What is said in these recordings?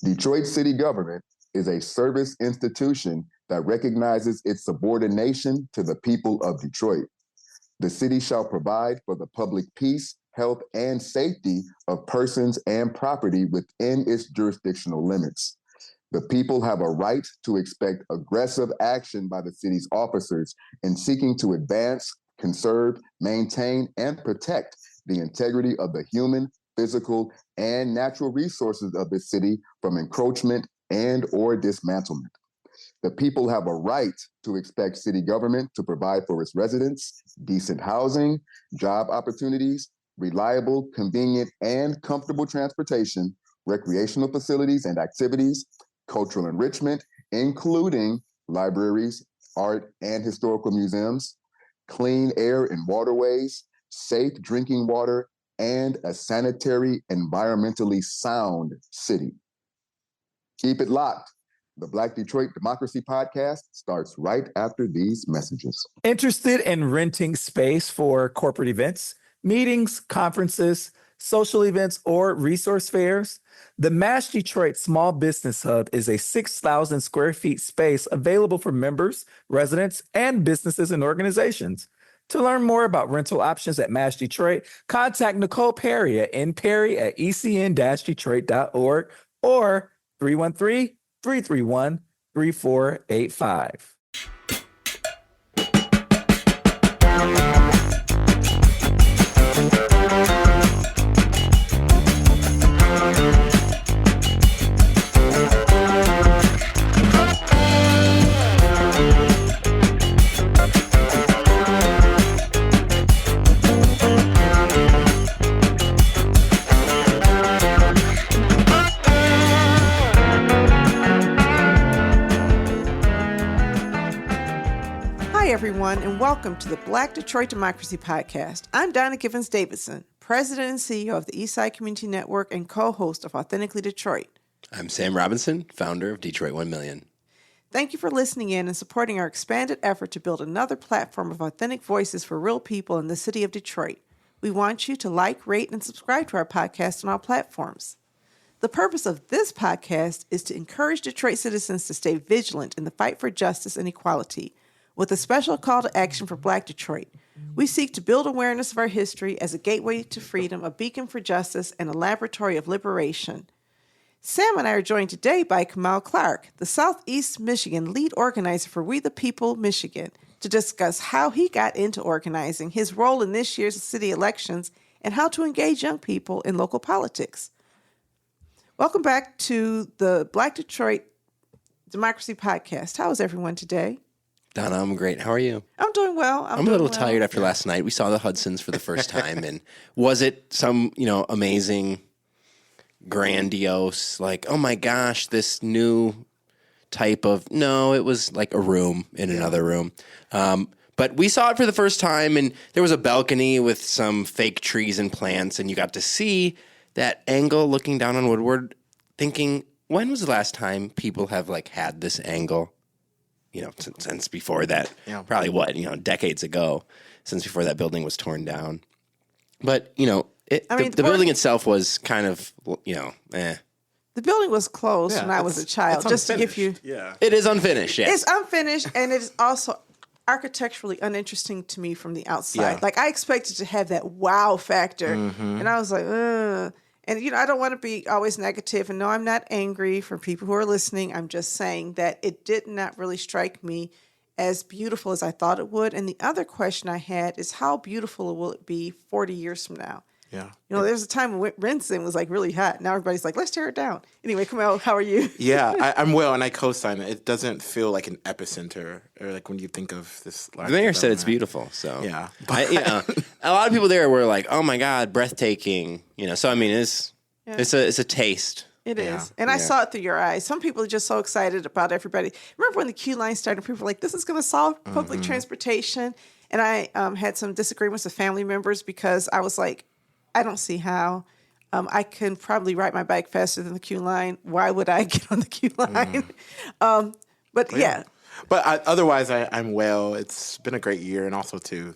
Detroit city government is a service institution that recognizes its subordination to the people of Detroit. The city shall provide for the public peace, health, and safety of persons and property within its jurisdictional limits. The people have a right to expect aggressive action by the city's officers in seeking to advance, conserve, maintain, and protect the integrity of the human, physical, and natural resources of the city from encroachment and or dismantlement. The people have a right to expect city government to provide for its residents decent housing, job opportunities, reliable, convenient, and comfortable transportation, recreational facilities and activities, cultural enrichment, including libraries, art and historical museums, clean air and waterways, safe drinking water, and a sanitary, environmentally sound city. Keep it locked. The Black Detroit Democracy Podcast starts right after these messages. Interested in renting space for corporate events, meetings, conferences, social events, or resource fairs? The MASH Detroit Small Business Hub is a 6,000 square feet space available for members, residents, and businesses and organizations. To learn more about rental options at MASH Detroit, contact Nicole Perry at nperry@ecn-detroit.org or 313-331-3485. Everyone, and welcome to the Black Detroit Democracy Podcast. I'm Donna Givens-Davidson, President and CEO of the Eastside Community Network and co-host of Authentically Detroit. I'm Sam Robinson, founder of Detroit 1 Million. Thank you for listening in and supporting our expanded effort to build another platform of authentic voices for real people in the city of Detroit. We want you to like, rate, and subscribe to our podcast on all platforms. The purpose of this podcast is to encourage Detroit citizens to stay vigilant in the fight for justice and equality, with a special call to action for Black Detroit. We seek to build awareness of our history as a gateway to freedom, a beacon for justice, and a laboratory of liberation. Sam and I are joined today by Kamau Clark, the Southeast Michigan lead organizer for We the People Michigan, to discuss how he got into organizing, his role in this year's city elections, and how to engage young people in local politics. Welcome back to the Black Detroit Democracy Podcast. How is everyone today? Donna, I'm great. How are you? I'm doing well. I'm a little tired after last night. We saw the Hudsons for the first time, and was it some, amazing, grandiose, like, oh my gosh, this new type of, no, it was like a room in another room. But we saw it for the first time, and there was a balcony with some fake trees and plants, and you got to see that angle looking down on Woodward, thinking, when was the last time people have like had this angle? Since before that, probably decades ago, since before that building was torn down. But, the building itself was kind of, The building was closed when I was a child, just to give you... Yeah. It is unfinished, yes. It's unfinished, and it is also architecturally uninteresting to me from the outside. Yeah. Like, I expected to have that wow factor, and I was like, ugh. And, I don't want to be always negative. And no, I'm not angry for people who are listening. I'm just saying that it did not really strike me as beautiful as I thought it would. And the other question I had is how beautiful will it be 40 years from now? Yeah. There's a time when Renton was like really hot. Now everybody's like, let's tear it down. Anyway, Kamau, how are you? Yeah, I'm well, and I co-sign it. It doesn't feel like an epicenter, or like when you think of this. The mayor said it's beautiful, so yeah. A lot of people there were like, "Oh my God, breathtaking!" So I mean, it's a taste. It is. And I saw it through your eyes. Some people are just so excited about everybody. Remember when the queue line started, people were like, this is going to solve public transportation. And I had some disagreements with family members because I was like, I don't see how. I can probably ride my bike faster than the queue line. Why would I get on the queue line? But otherwise, I'm well. It's been a great year. And also, too,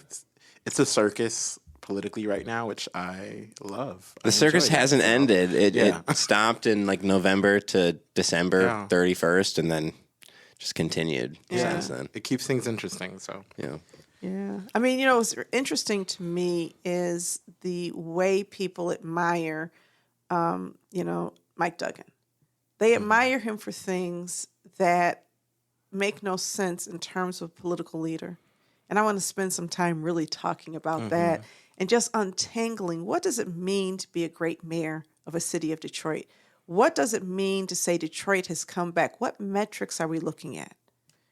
it's a circus. politically right now, which I love. The circus hasn't ended. It stopped in like November to December 31st, and then just continued since then. It keeps things interesting. So Yeah. I mean, what's interesting to me is the way people admire, Mike Duggan. They admire him for things that make no sense in terms of political leader. And I want to spend some time really talking about that and just untangling what does it mean to be a great mayor of a city of Detroit? What does it mean to say Detroit has come back? What metrics are we looking at?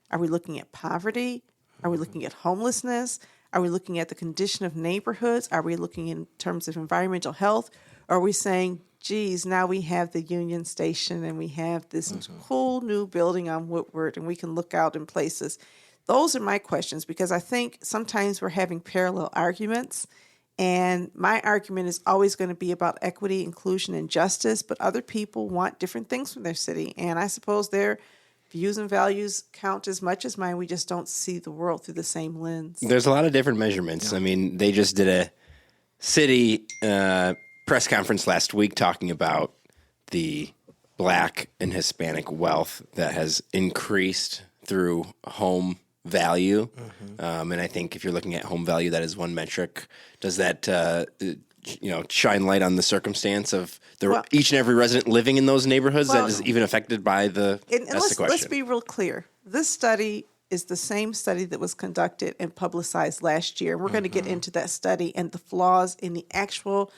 Are we looking at poverty? Are we looking at homelessness? Are we looking at the condition of neighborhoods? Are we looking in terms of environmental health? Or are we saying, geez, now we have the Union Station and we have this cool new building on Woodward and we can look out in places? Those are my questions because I think sometimes we're having parallel arguments. And my argument is always going to be about equity, inclusion, and justice, but other people want different things from their city. And I suppose their views and values count as much as mine. We just don't see the world through the same lens. There's a lot of different measurements. I mean, they just did a city press conference last week talking about the Black and Hispanic wealth that has increased through home value. And I think if you're looking at home value, that is one metric. Does that shine light on the circumstance of each and every resident living in those neighborhoods that is even affected by the? That's the question. Let's be real clear. This study is the same study that was conducted and publicized last year. We're going to get into that study and the flaws in the actual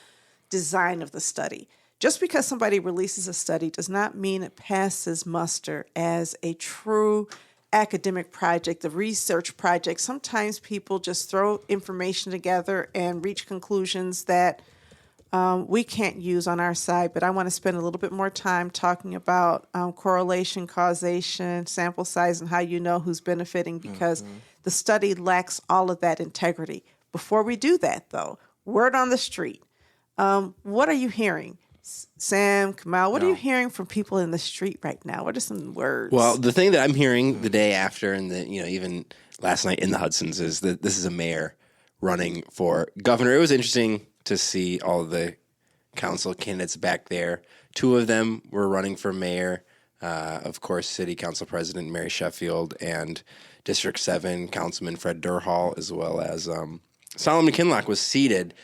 design of the study. Just because somebody releases a study does not mean it passes muster as a true academic project, a research project. Sometimes people just throw information together and reach conclusions that we can't use on our side. But I want to spend a little bit more time talking about correlation, causation, sample size, and how you know who's benefiting because the study lacks all of that integrity. Before we do that, though, word on the street. What are you hearing? Sam, Kamau, what are you hearing from people in the street right now? What are some words? Well, the thing that I'm hearing the day after and even last night in the Hudsons is that this is a mayor running for governor. It was interesting to see all the council candidates back there. Two of them were running for mayor. Of course, City Council President Mary Sheffield and District 7 Councilman Fred Durhal, as well as Solomon Kinlock was seated.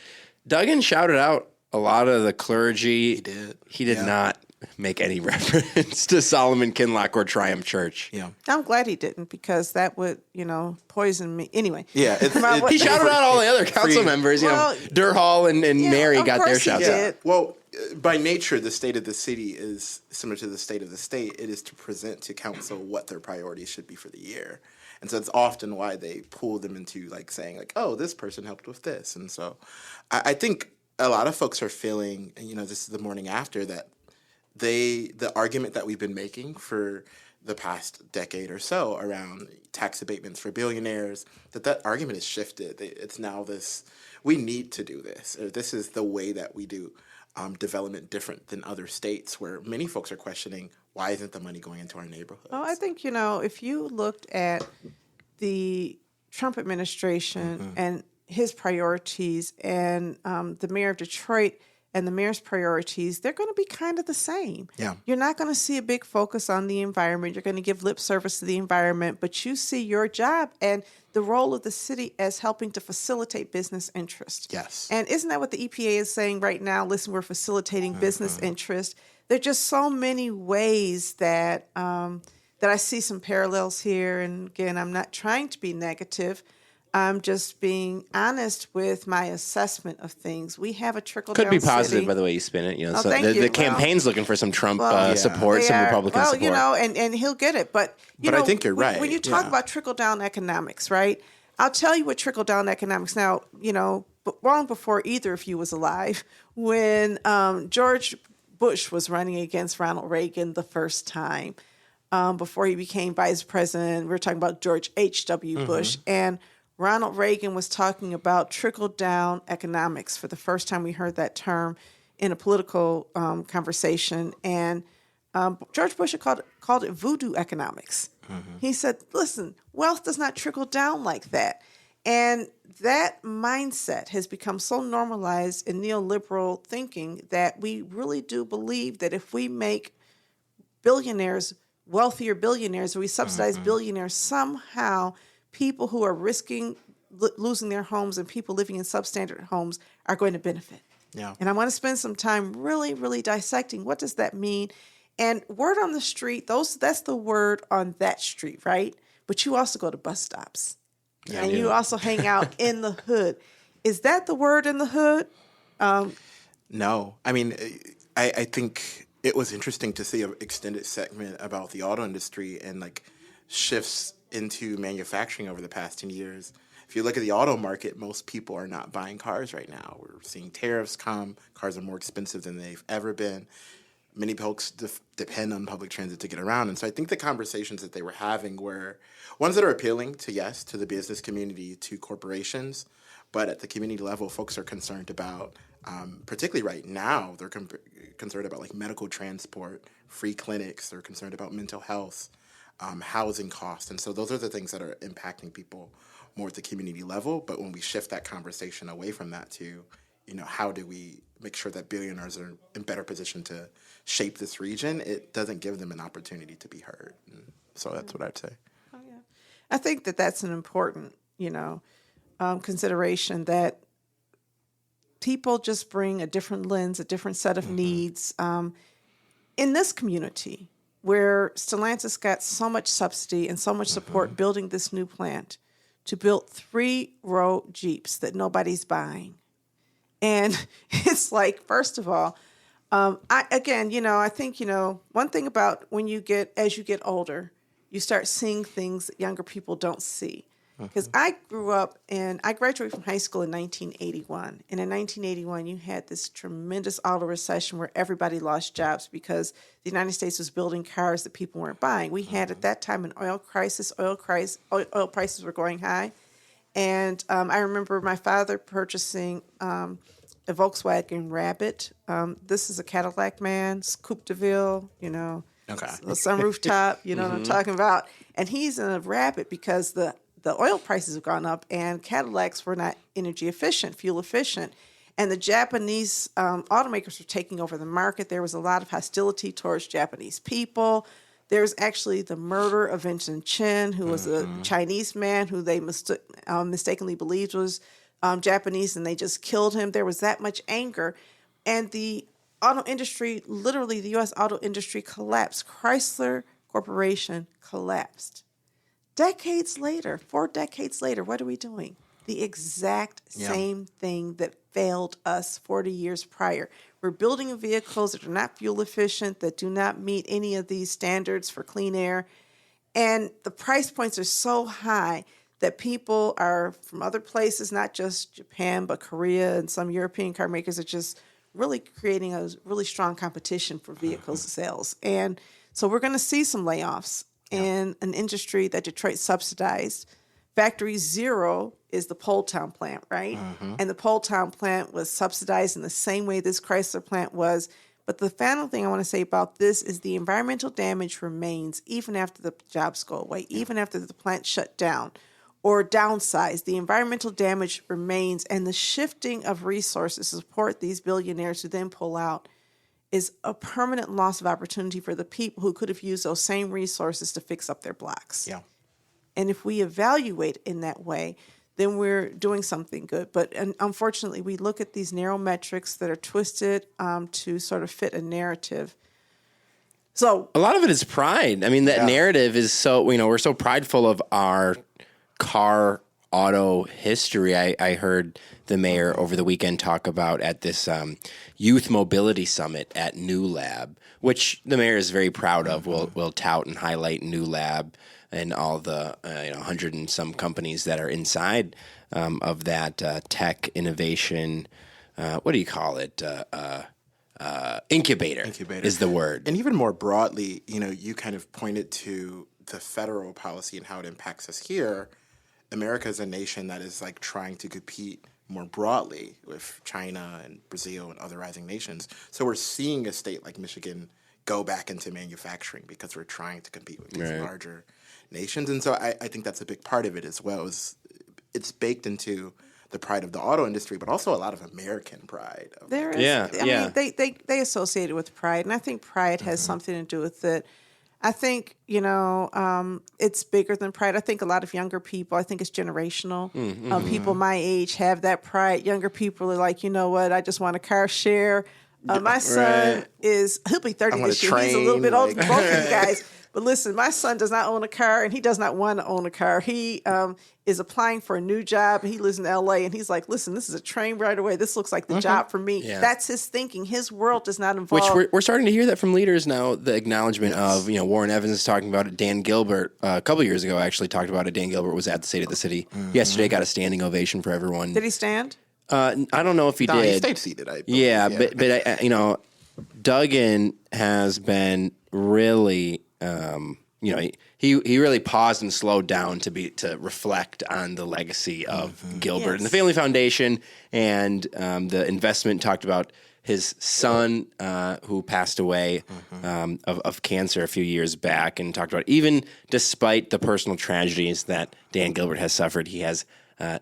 Duggan shouted out a lot of the clergy. He did not make any reference to Solomon Kinlock or Triumph Church. Yeah. I'm glad he didn't because that would, poison me. Anyway. Yeah. He shouted out all the other council members. Durhal and Mary got their shouts out. Well, by nature, the state of the city is similar to the state of the state. It is to present to council what their priorities should be for the year. And so it's often why they pull them into saying oh, this person helped with this. And so I think a lot of folks are feeling, this is the morning after that the argument that we've been making for the past decade or so around tax abatements for billionaires, that argument has shifted. It's now we need to do this. Or this is the way that we do development different than other states where many folks are questioning why isn't the money going into our neighborhoods? Well, I think, if you looked at the Trump administration and his priorities and the mayor of Detroit and the mayor's priorities, they're going to be kind of the same. Yeah. You're not going to see a big focus on the environment. You're going to give lip service to the environment, but you see your job and the role of the city as helping to facilitate business interest. Yes. And isn't that what the EPA is saying right now? Listen, we're facilitating business interest. There are just so many ways that I see some parallels here. And again, I'm not trying to be negative. I'm just being honest with my assessment of things. We have a trickle-down Could be positive city. by the way you spin it. Oh, thank you. The campaign's looking for some Trump support, some Republican support. And he'll get it. But I think you're right. When you talk about trickle-down economics, right? I'll tell you what trickle-down economics. Now, long before either of you was alive, when George Bush was running against Ronald Reagan the first time, before he became vice president, we were talking about George H.W. Bush, and Ronald Reagan was talking about trickle-down economics for the first time we heard that term in a political conversation. And George Bush had called it voodoo economics. He said, listen, wealth does not trickle down like that. And that mindset has become so normalized in neoliberal thinking that we really do believe that if we make billionaires wealthier billionaires, or we subsidize billionaires, somehow people who are risking losing their homes and people living in substandard homes are going to benefit. Yeah. And I want to spend some time really, really dissecting what does that mean. And word on the street, that's the word on that street, right? But you also go to bus stops. Yeah, and you also hang out in the hood. Is that the word in the hood? No. I mean, I think it was interesting to see an extended segment about the auto industry and like shifts into manufacturing over the past 10 years. If you look at the auto market, most people are not buying cars right now. We're seeing tariffs come. Cars are more expensive than they've ever been. Many folks depend on public transit to get around. And so I think the conversations that they were having were ones that are appealing to, yes, to the business community, to corporations. But at the community level, folks are concerned about, particularly right now, they're concerned about like medical transport, free clinics. They're concerned about mental health, housing costs. And so those are the things that are impacting people more at the community level. But when we shift that conversation away from that to, how do we make sure that billionaires are in better position to shape this region, it doesn't give them an opportunity to be heard. And so that's what I'd say. Oh, yeah. I think that that's an important, consideration, that people just bring a different lens, a different set of needs. In this community, where Stellantis got so much subsidy and so much support building this new plant, to build 3-row Jeeps that nobody's buying. And it's like, first of all, I think, one thing about as you get older, you start seeing things that younger people don't see. Because I graduated from high school in 1981. And in 1981, you had this tremendous auto recession where everybody lost jobs because the United States was building cars that people weren't buying. We had at that time an oil crisis. Oil prices were going high. And I remember my father purchasing a Volkswagen Rabbit. This is a Cadillac man, Coupe de Ville, Okay. Some rooftop, what I'm talking about. And he's in a Rabbit because the oil prices have gone up and Cadillacs were not energy efficient, fuel efficient. And the Japanese automakers were taking over the market. There was a lot of hostility towards Japanese people. There's actually the murder of Vincent Chin, who was a Chinese man who they mistakenly believed was Japanese, and they just killed him. There was that much anger. And the auto industry, literally the U.S. auto industry collapsed. Chrysler Corporation collapsed. 4 decades later, what are we doing? The exact same thing that failed us 40 years prior. We're building vehicles that are not fuel efficient, that do not meet any of these standards for clean air. And the price points are so high that people are from other places, not just Japan, but Korea and some European car makers, are just really creating a really strong competition for vehicle sales. And so we're going to see some layoffs in an industry that Detroit subsidized. Factory Zero is the Poletown plant, right? And the Poletown plant was subsidized in the same way this Chrysler plant was. But the final thing I want to say about this is the environmental damage remains even after the jobs go away, even after the plant shut down or downsized. The environmental damage remains, and the shifting of resources to support these billionaires who then pull out is a permanent loss of opportunity for the people who could have used those same resources to fix up their blocks. Yeah. And if we evaluate in that way, then we're doing something good. But unfortunately, we look at these narrow metrics that are twisted to sort of fit a narrative. So a lot of it is pride. I mean, that narrative is so, we're so prideful of our car auto history. I heard the mayor over the weekend talk about at this youth mobility summit at New Lab, which the mayor is very proud of. Will tout and highlight New Lab and all the 100 and some companies that are inside of that tech innovation. What do you call it? Incubator is the word. And even more broadly, you kind of pointed to the federal policy and how it impacts us here. America is a nation that is like trying to compete more broadly with China and Brazil and other rising nations. So we're seeing a state like Michigan go back into manufacturing because we're trying to compete with these larger nations. And so I think that's a big part of it as well, is it's baked into the pride of the auto industry, but also a lot of American pride. There is, Yeah, I mean, they associate it with pride, and I think pride has something to do with it. I think, it's bigger than pride. I think a lot of younger people, I think it's generational. People my age have that pride. Younger people are like, you know what, I just want a car share. My son he'll be 30 this year. He's a little bit older than both of you guys. But listen, my son does not own a car, and he does not want to own a car. He is applying for a new job, and he lives in L.A., and he's like, listen, this is a train right away. This looks like the job for me. Yeah. That's his thinking. His world does not involve... Which we're starting to hear that from leaders now, the acknowledgement of, Warren Evans is talking about it. Dan Gilbert, a couple years ago, actually talked about it. Dan Gilbert was at the State of the City yesterday, got a standing ovation for everyone. Did he stand? I don't know if he did. He stayed seated, I believe. Yeah, but Duggan has been really... he really paused and slowed down to reflect on the legacy of Gilbert and the Family Foundation, and the investment. Talked about his son who passed away of cancer a few years back, and talked about even despite the personal tragedies that Dan Gilbert has suffered, he has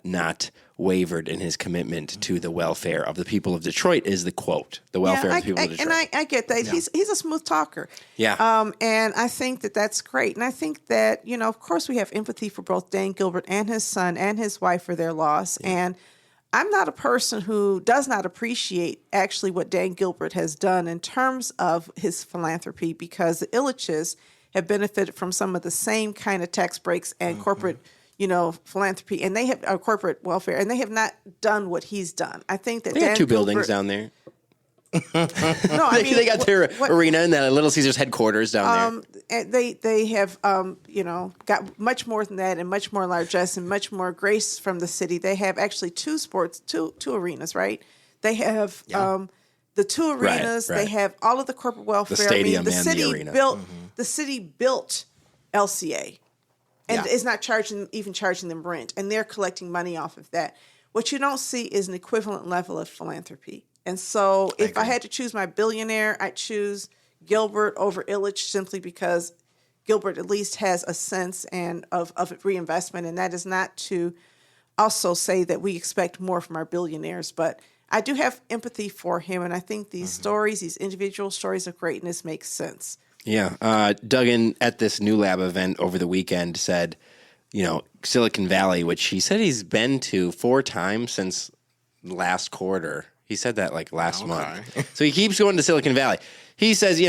not wavered in his commitment to the welfare of the people of Detroit, is the quote. The welfare of the people of Detroit. And I get that. Yeah. He's a smooth talker. Yeah. And I think that that's great. And I think that, of course we have empathy for both Dan Gilbert and his son and his wife for their loss. Yeah. And I'm not a person who does not appreciate actually what Dan Gilbert has done in terms of his philanthropy, because the Illiches have benefited from some of the same kind of tax breaks and corporate philanthropy, and they have corporate welfare, and they have not done what he's done. I think that they got two buildings down there. No, I mean, they got their arena and the Little Caesars headquarters down there. And they have got much more than that, and much more largesse and much more grace from the city. They have actually two arenas, right? They have the two arenas. Right. They have all of the corporate welfare. The stadium the and city the arena. The city built LCA. And it's not charging them rent, and they're collecting money off of that. What you don't see is an equivalent level of philanthropy. And so if I had to choose my billionaire, I'd choose Gilbert over Illich, simply because Gilbert at least has a sense of reinvestment. And that is not to also say that we expect more from our billionaires, but I do have empathy for him. And I think these stories, these individual stories of greatness, make sense. Yeah. Duggan at this New Lab event over the weekend said, Silicon Valley, which he said he's been to 4 times since last quarter. He said that like last month. So he keeps going to Silicon Valley. He says,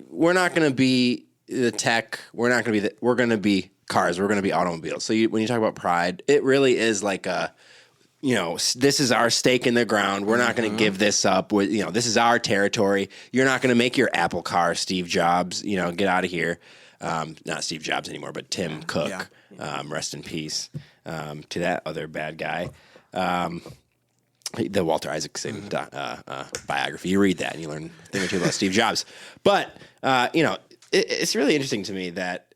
we're not going to be the tech. We're going to be cars. We're going to be automobiles. So when you talk about pride, it really is like this is our stake in the ground. We're not going to give this up. This is our territory. You're not going to make your Apple car, Steve Jobs. Get out of here. Not Steve Jobs anymore, but Tim Cook. Rest in peace to that other bad guy. The Walter Isaacson biography. You read that and you learn a thing or two about Steve Jobs. But it's really interesting to me that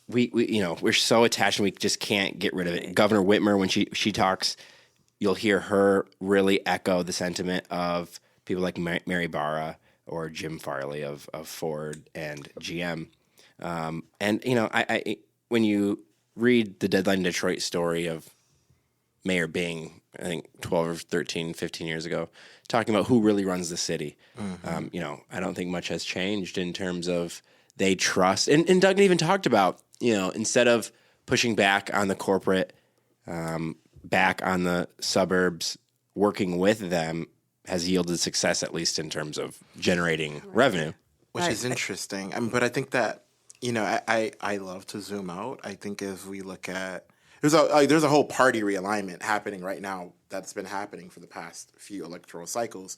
we're so attached and we just can't get rid of it. Governor Whitmer, when she talks, you'll hear her really echo the sentiment of people like Mary Barra or Jim Farley of Ford and GM. I when you read the Deadline Detroit story of Mayor Bing, I think 12 or 13, 15 years ago, talking about who really runs the city. I don't think much has changed in terms of they trust. And Duggan even talked about, instead of pushing back on the corporate, back on the suburbs, working with them has yielded success, at least in terms of generating revenue. Which is interesting. But I think that, I love to zoom out. I think if we look at, there's a whole party realignment happening right now that's been happening for the past few electoral cycles.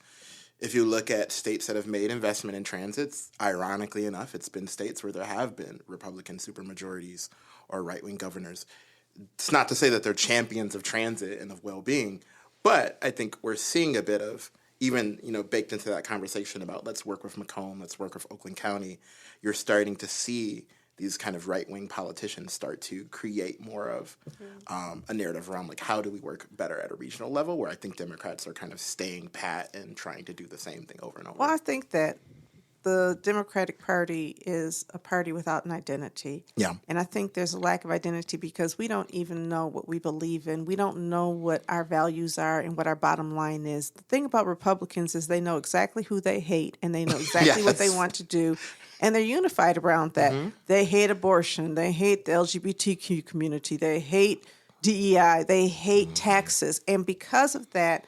If you look at states that have made investment in transits, ironically enough, it's been states where there have been Republican supermajorities or right-wing governors. It's not to say that they're champions of transit and of well-being, but I think we're seeing a bit of, even, baked into that conversation about let's work with Macomb, let's work with Oakland County, you're starting to see these kind of right-wing politicians start to create more of a narrative around, like, how do we work better at a regional level, where I think Democrats are kind of staying pat and trying to do the same thing over and over. Well, I think that the Democratic Party is a party without an identity. Yeah. And I think there's a lack of identity because we don't even know what we believe in. We don't know what our values are and what our bottom line is. The thing about Republicans is they know exactly who they hate and they know exactly what they want to do. And they're unified around that. They hate abortion. They hate the LGBTQ community. They hate DEI. They hate taxes. And because of that,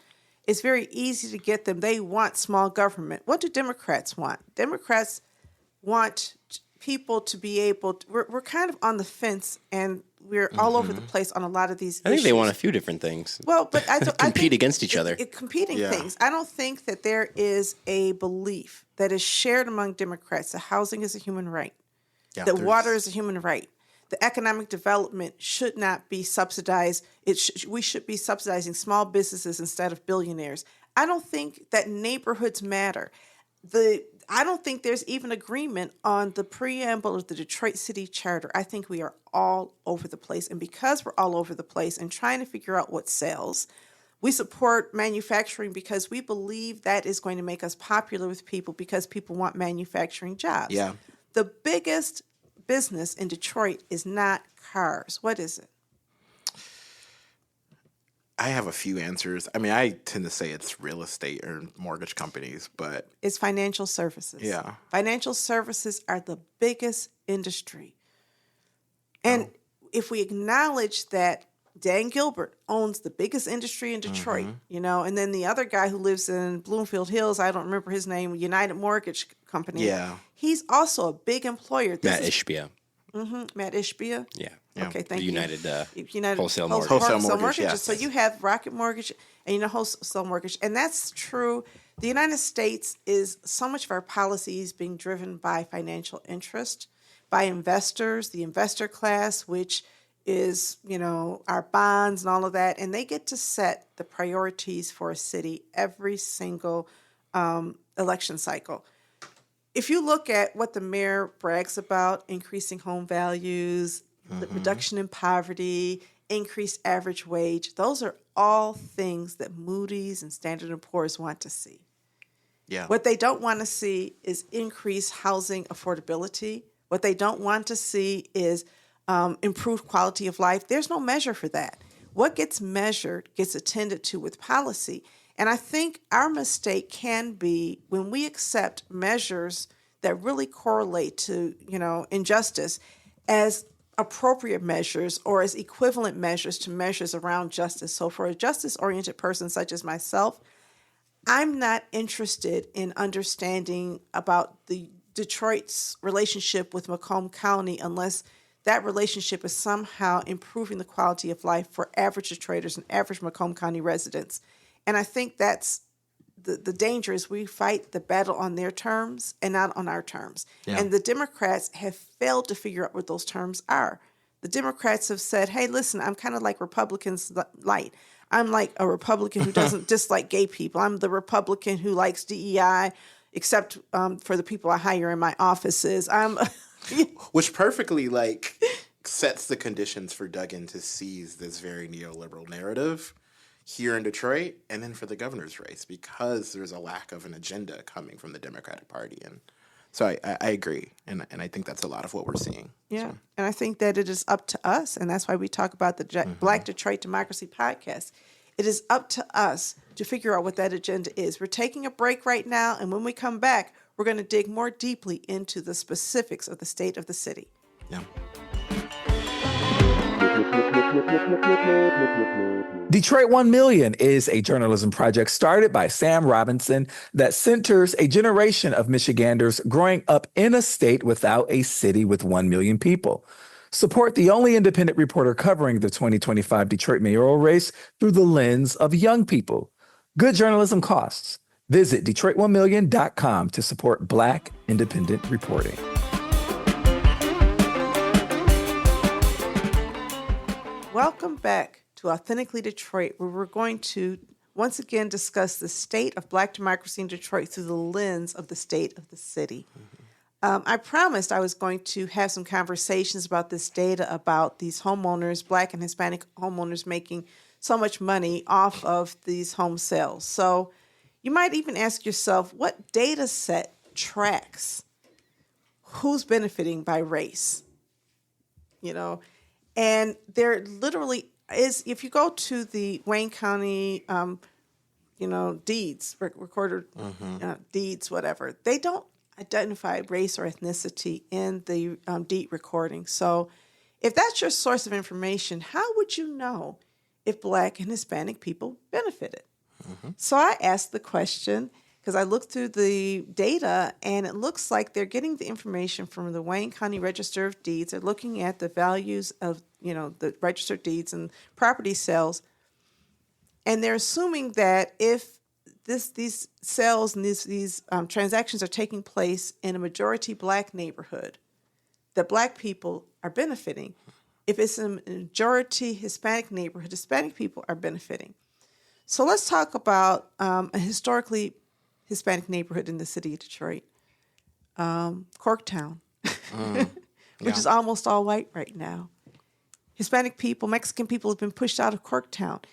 it's very easy to get them. They want small government. What do Democrats want? Democrats want people to be able to, we're kind of on the fence, and we're all over the place on a lot of these I think issues. they want a few different things. Well, but I Compete against each other. Competing things. I don't think that there is a belief that is shared among Democrats that housing is a human right, that water is a human right. The economic development should not be subsidized. We should be subsidizing small businesses instead of billionaires. I don't think that neighborhoods matter. I don't think there's even agreement on the preamble of the Detroit City Charter. I think we are all over the place. And because we're all over the place and trying to figure out what sells, we support manufacturing because we believe that is going to make us popular with people because people want manufacturing jobs. Yeah. The biggest business in Detroit is not cars. What is it? I have a few answers. I mean, I tend to say it's real estate or mortgage companies, but It's financial services. Yeah. Financial services are the biggest industry. And if we acknowledge that Dan Gilbert owns the biggest industry in Detroit, and then the other guy who lives in Bloomfield Hills, I don't remember his name, United Mortgage Company. Yeah. He's also a big employer. Matt Ishbia. Matt Ishbia. Yeah. Okay, thank The you. United Wholesale Mortgage. Wholesale Mortgage, yes. So you have Rocket Mortgage and Wholesale Mortgage, and that's true. The United States is so much of our policies being driven by financial interest, by investors, the investor class, which is, our bonds and all of that, and they get to set the priorities for a city every single election cycle. If you look at what the mayor brags about, increasing home values, the reduction in poverty, increased average wage, those are all things that Moody's and Standard & Poor's want to see. yeah. What they don't want to see is increased housing affordability. What they don't want to see is improved quality of life. There's no measure for that. What gets measured gets attended to with policy. And I think our mistake can be when we accept measures that really correlate to, injustice as appropriate measures or as equivalent measures to measures around justice. So for a justice-oriented person such as myself, I'm not interested in understanding about the Detroit's relationship with Macomb County unless that relationship is somehow improving the quality of life for average Detroiters and average Macomb County residents. And I think that's the danger is we fight the battle on their terms and not on our terms. Yeah. And the Democrats have failed to figure out what those terms are. The Democrats have said, hey, listen, I'm kind of like Republicans light. I'm like a Republican who doesn't dislike gay people. I'm the Republican who likes DEI, except for the people I hire in my offices. Which perfectly sets the conditions for Duggan to seize this very neoliberal narrative here in Detroit and then for the governor's race because there's a lack of an agenda coming from the Democratic Party. And so I agree. And I think that's a lot of what we're seeing. Yeah. So. And I think that it is up to us. And that's why we talk about the Black Detroit Democracy podcast. It is up to us to figure out what that agenda is. We're taking a break right now. And when we come back, we're going to dig more deeply into the specifics of the state of the city. Yeah. Detroit 1 Million is a journalism project started by Sam Robinson that centers a generation of Michiganders growing up in a state without a city with 1 million people. Support the only independent reporter covering the 2025 Detroit mayoral race through the lens of young people. Good journalism costs. Visit Detroit1million.com to support Black independent reporting. Welcome back to Authentically Detroit, where we're going to once again discuss the state of Black democracy in Detroit through the lens of the state of the city. I promised I was going to have some conversations about this data about these homeowners, Black and Hispanic homeowners, making so much money off of these home sales. So you might even ask yourself, what data set tracks who's benefiting by race, and there literally is, if you go to the Wayne County, deeds, recorder deeds, whatever, they don't identify race or ethnicity in the deed recording. So if that's your source of information, how would you know if Black and Hispanic people benefited? So I asked the question because I looked through the data, and it looks like they're getting the information from the Wayne County Register of Deeds. They're looking at the values of, the registered deeds and property sales, and they're assuming that if these sales and these transactions are taking place in a majority Black neighborhood, that Black people are benefiting. If it's a majority Hispanic neighborhood, Hispanic people are benefiting. So let's talk about a historically Hispanic neighborhood in the city of Detroit, Corktown, which is almost all white right now. Hispanic people, Mexican people have been pushed out of Corktown.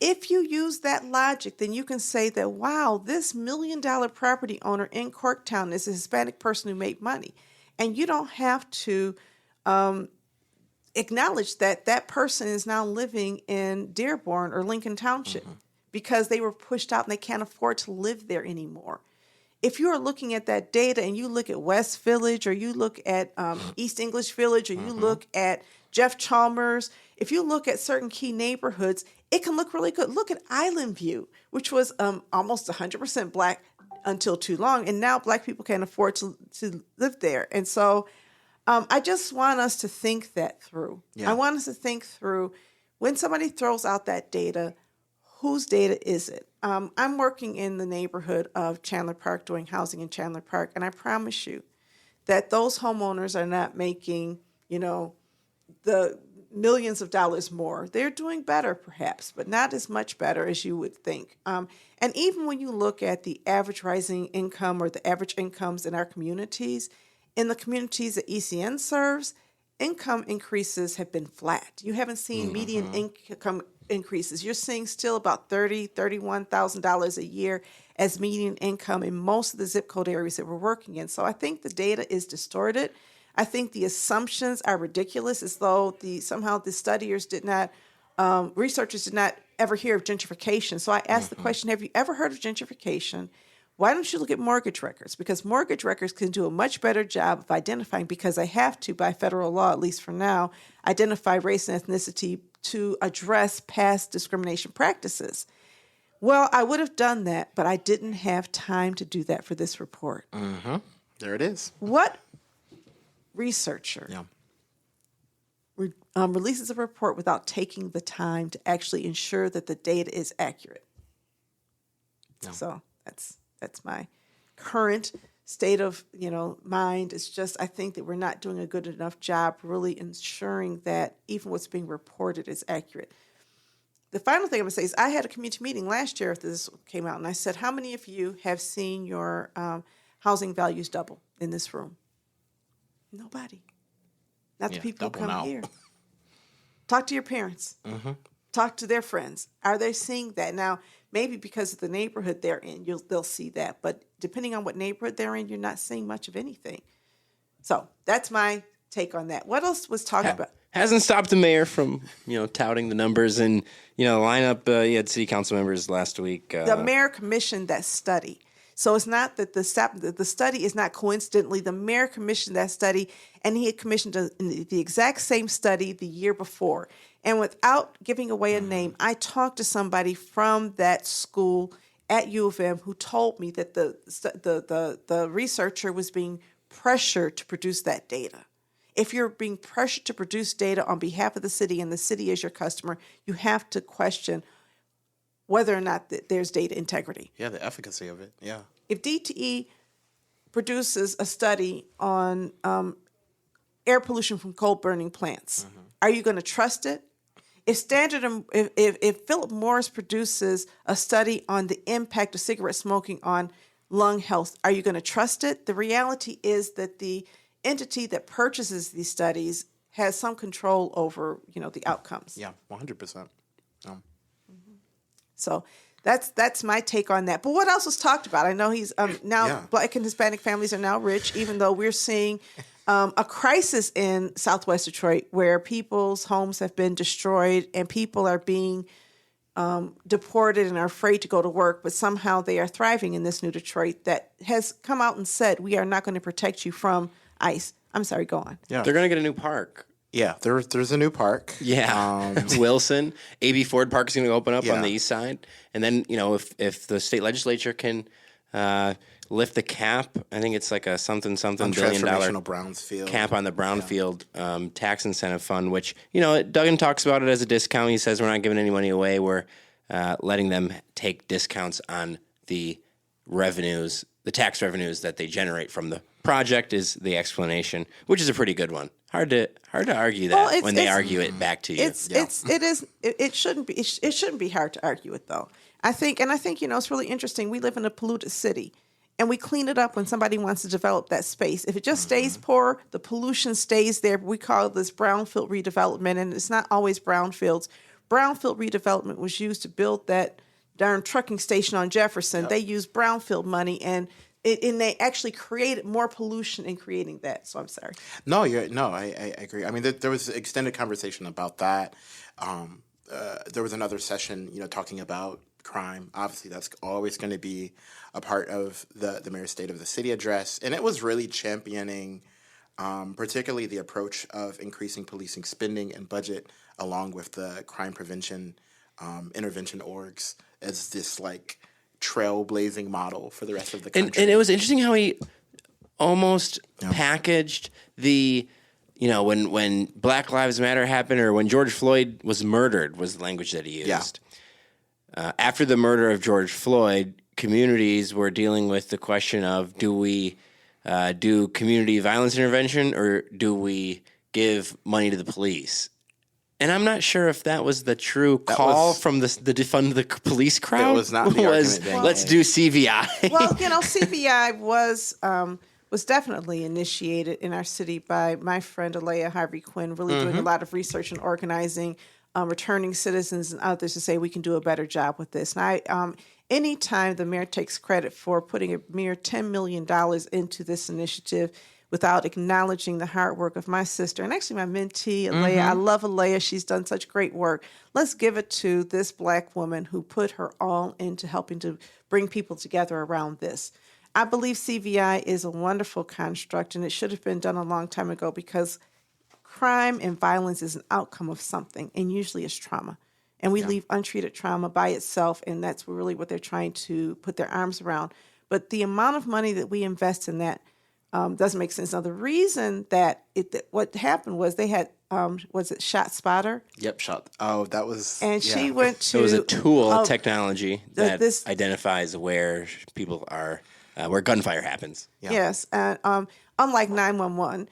If you use that logic, then you can say that, wow, this $1 million property owner in Corktown is a Hispanic person who made money. And you don't have to acknowledge that that person is now living in Dearborn or Lincoln Township because they were pushed out and they can't afford to live there anymore. If you are looking at that data and you look at West Village, or you look at East English Village, or you look at Jeff Chalmers, if you look at certain key neighborhoods, it can look really good. Look at Island View, which was almost 100% Black until too long, and now Black people can't afford to live there. And so I just want us to think that through. Yeah. I want us to think through, when somebody throws out that data, whose data is it? I'm working in the neighborhood of Chandler Park, doing housing in Chandler Park, and I promise you that those homeowners are not making, the millions of dollars more. They're doing better, perhaps, but not as much better as you would think. And even when you look at the average rising income or the average incomes in our communities, in the communities that ECN serves, income increases have been flat. You haven't seen median income increases. You're seeing still about $30,000, $31,000 a year as median income in most of the zip code areas that we're working in. So I think the data is distorted. I think the assumptions are ridiculous, as though somehow the studiers did not, researchers did not ever hear of gentrification. So I asked the question, have you ever heard of gentrification? Why don't you look at mortgage records? Because mortgage records can do a much better job of identifying, because they have to, by federal law, at least for now, identify race and ethnicity to address past discrimination practices. Well, I would have done that, but I didn't have time to do that for this report. There it is. What researcher releases a report without taking the time to actually ensure that the data is accurate? So that's my current state of mind. It's just, I think that we're not doing a good enough job really ensuring that even what's being reported is accurate. The final thing I'm going to say is, I had a community meeting last year after this came out, and I said, how many of you have seen your housing values double in this room? Nobody. Not the people who come here. Talk to your parents. Talk to their friends. Are they seeing that? Now, maybe because of the neighborhood they're in, they'll see that. But depending on what neighborhood they're in, you're not seeing much of anything. So that's my take on that. What else was talked about? Hasn't stopped the mayor from, touting the numbers and, lineup. You had city council members last week. The mayor commissioned that study. So it's not that the study is not coincidentally, the mayor commissioned that study, and he had commissioned the exact same study the year before. And without giving away a name, I talked to somebody from that school at U of M who told me that the researcher was being pressured to produce that data. If you're being pressured to produce data on behalf of the city and the city is your customer, you have to question whether or not there's data integrity. Yeah, the efficacy of it. Yeah. If DTE produces a study on air pollution from coal burning plants, are you going to trust it? If Philip Morris produces a study on the impact of cigarette smoking on lung health, are you going to trust it? The reality is that the entity that purchases these studies has some control over, the outcomes. Yeah, 100%. So That's my take on that. But what else was talked about? I know he's now Black and Hispanic families are now rich, even though we're seeing a crisis in Southwest Detroit where people's homes have been destroyed and people are being deported and are afraid to go to work, but somehow they are thriving in this new Detroit that has come out and said, we are not going to protect you from ICE. I'm sorry, go on. Yeah. They're going to get a new park. Yeah, there's a new park. Yeah, Wilson. A.B. Ford Park is going to open up on the east side. And then, if the state legislature can lift the cap, I think it's like a something $1 billion Brownsfield cap on the Brownfield tax incentive fund, which, Duggan talks about it as a discount. He says we're not giving any money away. We're letting them take discounts on the revenues, the tax revenues that they generate from the project is the explanation, which is a pretty good one. Hard to argue that when they argue it back to you. It shouldn't be hard to argue it though. I think it's really interesting. We live in a polluted city, and we clean it up when somebody wants to develop that space. If it just stays poor, the pollution stays there. We call this brownfield redevelopment, and it's not always brownfields. Brownfield redevelopment was used to build that darn trucking station on Jefferson. Yep. They used brownfield money, and they actually created more pollution in creating that. So I'm sorry. I agree. I mean, there was extended conversation about that. There was another session, talking about crime. Obviously, that's always going to be a part of the mayor's State of the City address. And it was really championing particularly the approach of increasing policing spending and budget along with the crime prevention intervention orgs as this, trailblazing model for the rest of the country. And it was interesting how he almost packaged the, when Black Lives Matter happened or when George Floyd was murdered was the language that he used. Yeah. After the murder of George Floyd, communities were dealing with the question of, do we do community violence intervention or do we give money to the police? And I'm not sure if that was the true call from the defund the police crowd. It was not the argument. Let's do CVI. Well, CVI was definitely initiated in our city by my friend Alea Harvey Quinn, really doing a lot of research and organizing, returning citizens and others to say we can do a better job with this. And anytime the mayor takes credit for putting a mere $10 million into this initiative without acknowledging the hard work of my sister and actually my mentee, Alea. I love Alea. She's done such great work. Let's give it to this Black woman who put her all into helping to bring people together around this. I believe CVI is a wonderful construct, and it should have been done a long time ago because crime and violence is an outcome of something, and usually it's trauma. And we leave untreated trauma by itself, and that's really what they're trying to put their arms around. But the amount of money that we invest in that doesn't make sense. Now, the reason that what happened was they had, was it Shot Spotter? Yep, Shot. Oh, that was... And she went to... It was a tool, technology that identifies where people are, where gunfire happens. Yeah. Yes, and unlike 911,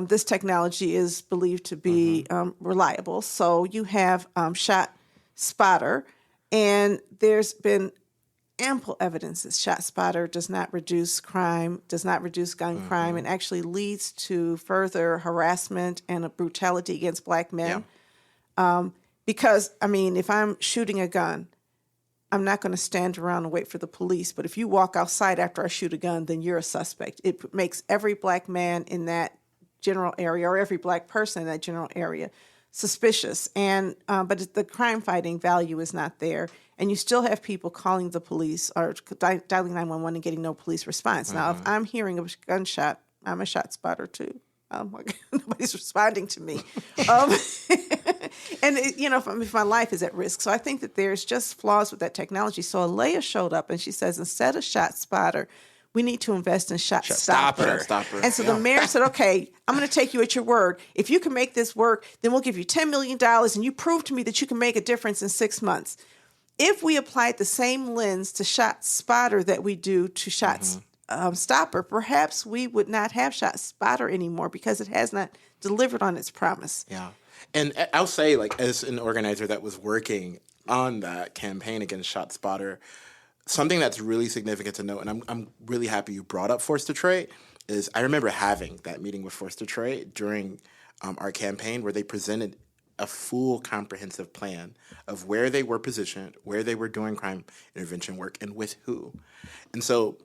this technology is believed to be reliable. So you have Shot Spotter, and there's been ample evidence that Shot Spotter does not reduce crime, does not reduce gun crime, and actually leads to further harassment and brutality against Black men. Yeah. Because, if I'm shooting a gun, I'm not going to stand around and wait for the police. But if you walk outside after I shoot a gun, then you're a suspect. It makes every Black man in that general area or every Black person in that general area suspicious. And but the crime fighting value is not there. And you still have people calling the police or dialing 911 and getting no police response. Now, if I'm hearing a gunshot, I'm a Shot Spotter too. Nobody's responding to me. And, if my life is at risk. So I think that there's just flaws with that technology. So Alea showed up and she says, instead of Shot Spotter, we need to invest in Shot Stopper. And so the mayor said, okay, I'm going to take you at your word. If you can make this work, then we'll give you $10 million and you prove to me that you can make a difference in 6 months. If we applied the same lens to Shot Spotter that we do to Shot Stopper, perhaps we would not have Shot Spotter anymore because it has not delivered on its promise. Yeah. And I'll say, as an organizer that was working on that campaign against Shot Spotter, something that's really significant to note, and I'm really happy you brought up Force Detroit, is I remember having that meeting with Force Detroit during our campaign where they presented a full comprehensive plan of where they were positioned, where they were doing crime intervention work, and with who. And so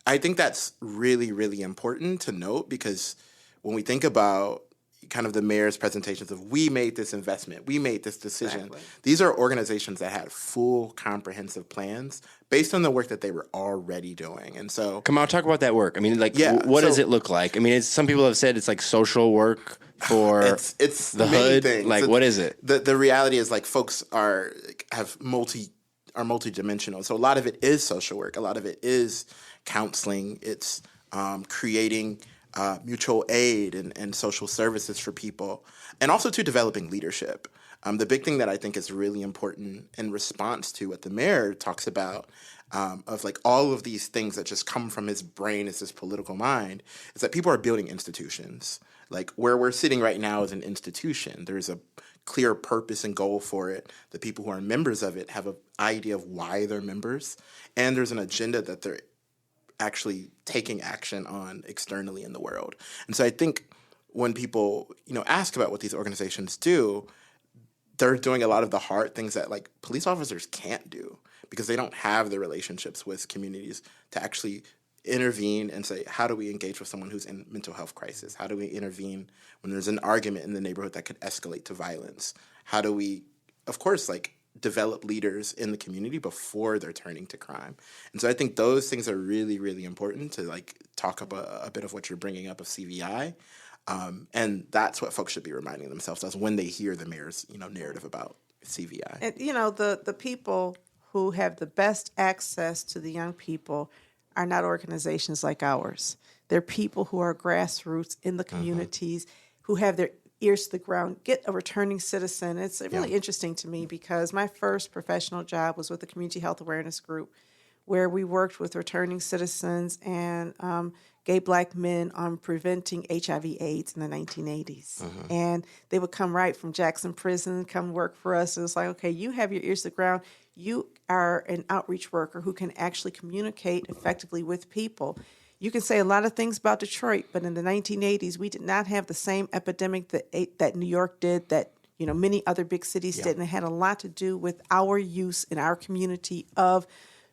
I think that's really, really important to note, because when we think about kind of the mayor's presentations of we made this investment, we made this decision, Exactly. these are organizations that had full comprehensive plans based on the work that they were already doing. And so Kamau, talk about that work. I mean, like, Yeah, what does so- it look like? I mean, some people have said it's like social work for it's the many hood. things. Like, what is it? The reality is, like, folks are multidimensional. So a lot of it is social work. A lot of it is counseling. It's creating mutual aid and social services for people, and also to developing leadership. The big thing that I think is really important in response to what the mayor talks about, of like all of these things that just come from his brain as his political mind, is that people are building institutions. Like where we're sitting right now is an institution. There's a clear purpose and goal for it. The people who are members of it have an idea of why they're members, and there's an agenda that they're actually taking action on externally in the world. And so I think when people, ask about what these organizations do, they're doing a lot of the hard things that like police officers can't do, because they don't have the relationships with communities to actually intervene and say, how do we engage with someone who's in mental health crisis? How do we intervene when there's an argument in the neighborhood that could escalate to violence? How do we, of course, like develop leaders in the community before they're turning to crime? And so I think those things are really, really important to like talk about a bit of what you're bringing up of CVI. And that's what folks should be reminding themselves of when they hear the mayor's, narrative about CVI. And, the people who have the best access to the young people are not organizations like ours. They're people who are grassroots in the communities, who have their ears to the ground, get a returning citizen. It's really interesting to me, because my first professional job was with the Community Health Awareness Group, where we worked with returning citizens and gay Black men on preventing HIV/AIDS in the 1980s. And they would come right from Jackson Prison, come work for us. It was like, okay, you have your ears to the ground. You are an outreach worker who can actually communicate effectively with people. You can say a lot of things about Detroit, but in the 1980s, we did not have the same epidemic that New York did, that many other big cities did, and it had a lot to do with our use in our community of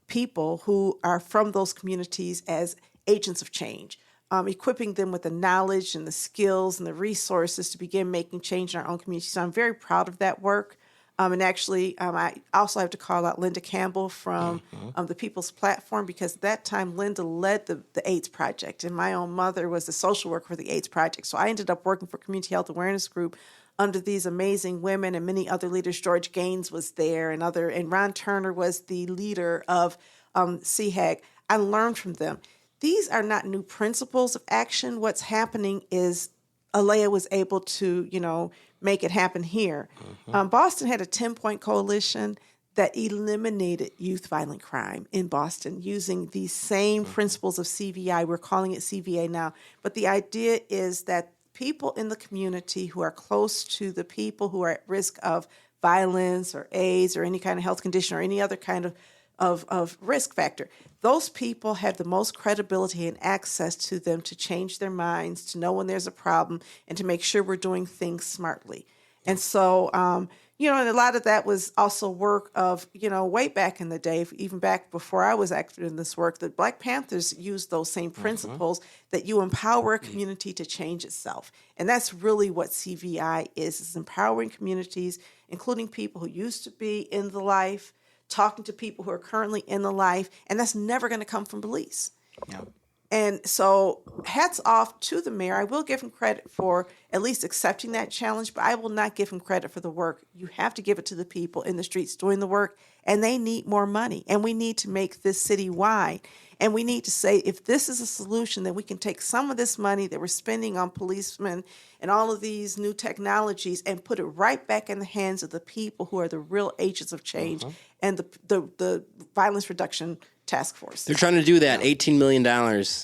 people who are from those communities as agents of change, equipping them with the knowledge and the skills and the resources to begin making change in our own community. So I'm very proud of that work. And actually, I also have to call out Linda Campbell from the People's Platform, because at that time, Linda led the AIDS Project, and my own mother was the social worker for the AIDS Project. So I ended up working for Community Health Awareness Group under these amazing women and many other leaders. George Gaines was there, and Ron Turner was the leader of CHAG. I learned from them. These are not new principles of action. What's happening is Alea was able to, make it happen here. Boston had a 10-point coalition that eliminated youth violent crime in Boston using these same principles of CVI. We're calling it CVA now. But the idea is that people in the community who are close to the people who are at risk of violence or AIDS or any kind of health condition or any other kind of risk factor, those people have the most credibility and access to them to change their minds, to know when there's a problem, and to make sure we're doing things smartly. And so, and a lot of that was also work of, way back in the day, even back before I was active in this work, the Black Panthers used those same principles that you empower a community to change itself. And that's really what CVI is empowering communities, including people who used to be in the life, talking to people who are currently in the life, and that's never going to come from police. Yeah. And so hats off to the mayor. I will give him credit for at least accepting that challenge, but I will not give him credit for the work. You have to give it to the people in the streets doing the work, and they need more money. And we need to make this city wide. And we need to say, if this is a solution, then we can take some of this money that we're spending on policemen and all of these new technologies and put it right back in the hands of the people who are the real agents of change and the violence reduction task force. They're trying to do that. $18 million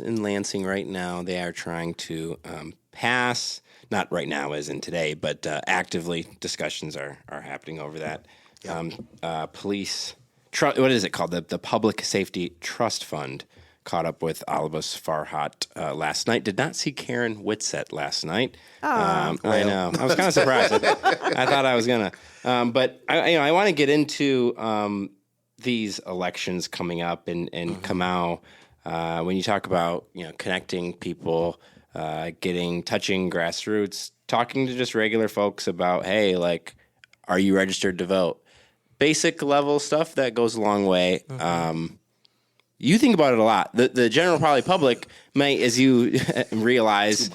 in Lansing right now. They are trying to pass, not right now as in today, but actively discussions are happening over that. Police, what is it called? The Public Safety Trust Fund caught up with Albus Farhat last night. Did not see Karen Whitsett last night. I know. I was kind of surprised. I thought I was gonna, but I want to get into these elections coming up and Kamau. When you talk about connecting people, touching grassroots, talking to just regular folks about, hey, like, are you registered to vote? Basic level stuff that goes a long way. You think about it a lot. The general probably public may, as you realize,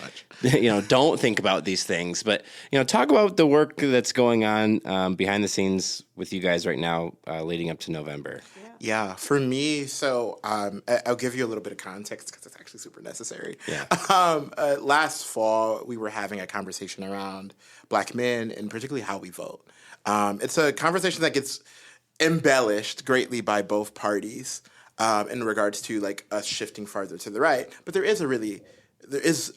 don't think about these things. But talk about the work that's going on behind the scenes with you guys right now, leading up to November. Yeah, for me, so I'll give you a little bit of context because it's actually super necessary. Yeah. Last fall, we were having a conversation around Black men and particularly how we vote. It's a conversation that gets embellished greatly by both parties in regards to like us shifting farther to the right. But there is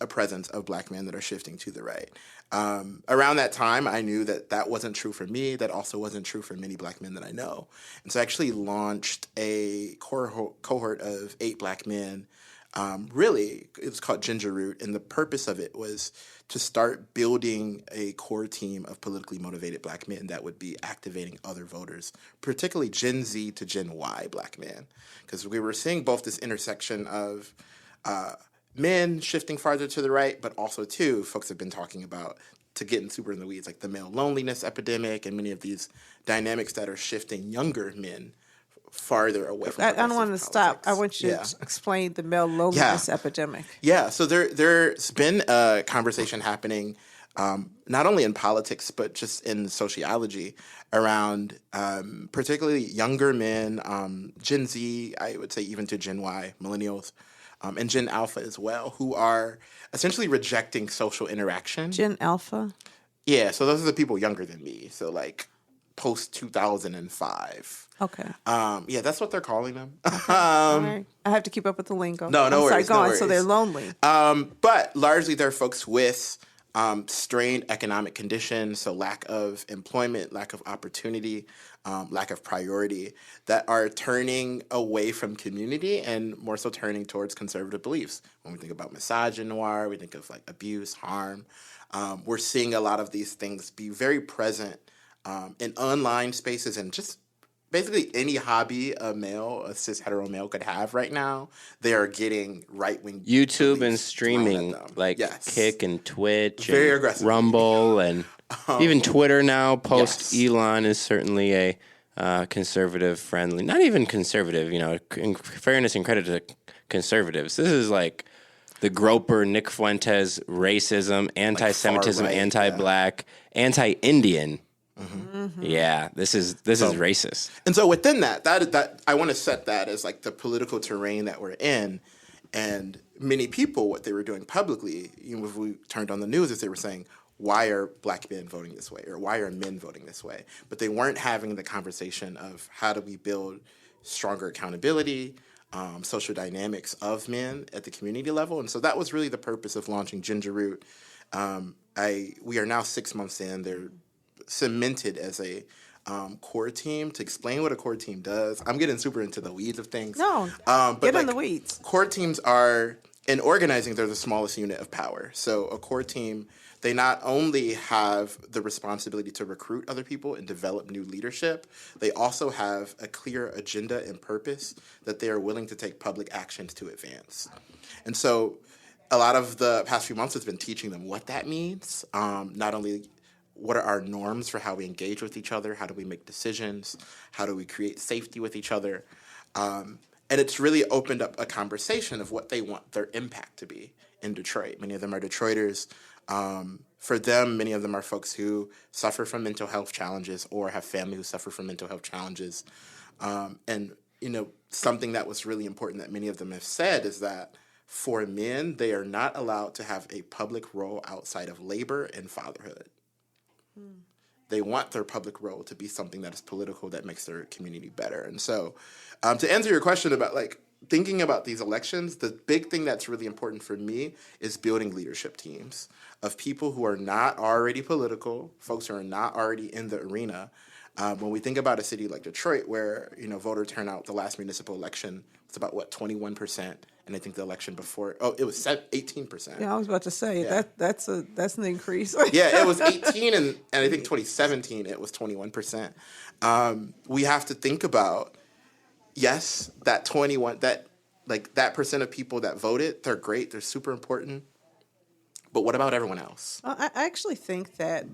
a presence of Black men that are shifting to the right. Around that time, I knew that wasn't true for me. That also wasn't true for many Black men that I know. And so I actually launched a cohort of 8 Black men. Really, it was called Ginger Root, and the purpose of it was to start building a core team of politically motivated Black men that would be activating other voters, particularly Gen Z to Gen Y Black men, because we were seeing both this intersection of men shifting farther to the right, but also, too, folks have been talking about, to getting super in the weeds, like the male loneliness epidemic and many of these dynamics that are shifting younger men farther away from I don't want to politics. stop. I want you to explain the male loneliness epidemic. Yeah, so there's been a conversation happening not only in politics, but just in sociology around particularly younger men, Gen Z, I would say even to Gen Y, millennials, and Gen Alpha as well, who are essentially rejecting social interaction. Gen Alpha? Yeah, so those are the people younger than me. So like post 2005. Okay. Yeah, that's what they're calling them. All right. I have to keep up with the lingo. No worries. Sorry, go no on. worries. So they're lonely. But largely they're folks with strained economic conditions, so lack of employment, lack of opportunity, lack of priority, that are turning away from community and more so turning towards conservative beliefs. When we think about misogynoir, we think of like abuse, harm. We're seeing a lot of these things be very present in online spaces and just basically any hobby a cis hetero male could have right now. They are getting right-wing YouTube and streaming, like Kick and Twitch and aggressive. Rumble and even Twitter now. Elon is certainly a conservative friendly, not even conservative, in fairness and credit to conservatives. This is like the Groper, Nick Fuentes racism, anti-Semitism, like anti-black, anti-Indian. Mm-hmm. Yeah, this is racist. And so within that I want to set that as like the political terrain that we're in, and many people, what they were doing publicly, if we turned on the news, is they were saying, why are Black men voting this way, or why are men voting this way? But they weren't having the conversation of how do we build stronger accountability, social dynamics of men at the community level. And so that was really the purpose of launching Ginger Root. We are now 6 months in. They're cemented as a core team. To explain what a core team does, I'm getting super into the weeds of things. No, but get in the weeds. Core teams are, in organizing, they're the smallest unit of power. So a core team, they not only have the responsibility to recruit other people and develop new leadership, they also have a clear agenda and purpose that they are willing to take public actions to advance. And so a lot of the past few months has been teaching them what that means, not only what are our norms for how we engage with each other? How do we make decisions? How do we create safety with each other? And it's really opened up a conversation of what they want their impact to be in Detroit. Many of them are Detroiters. For them, many of them are folks who suffer from mental health challenges or have family who suffer from mental health challenges. And, something that was really important that many of them have said is that for men, they are not allowed to have a public role outside of labor and fatherhood. They want their public role to be something that is political, that makes their community better. And so to answer your question about thinking about these elections, the big thing that's really important for me is building leadership teams of people who are not already political, folks who are not already in the arena, When we think about a city like Detroit, where voter turnout, the last municipal election was about 21%, and I think the election before, it was 18%. Yeah, I was about to say that's an increase. Yeah, it was 18, and I think 2017 it was 21%. We have to think about, yes, that that percent of people that voted, they're great, they're super important. But what about everyone else? Well, I actually think that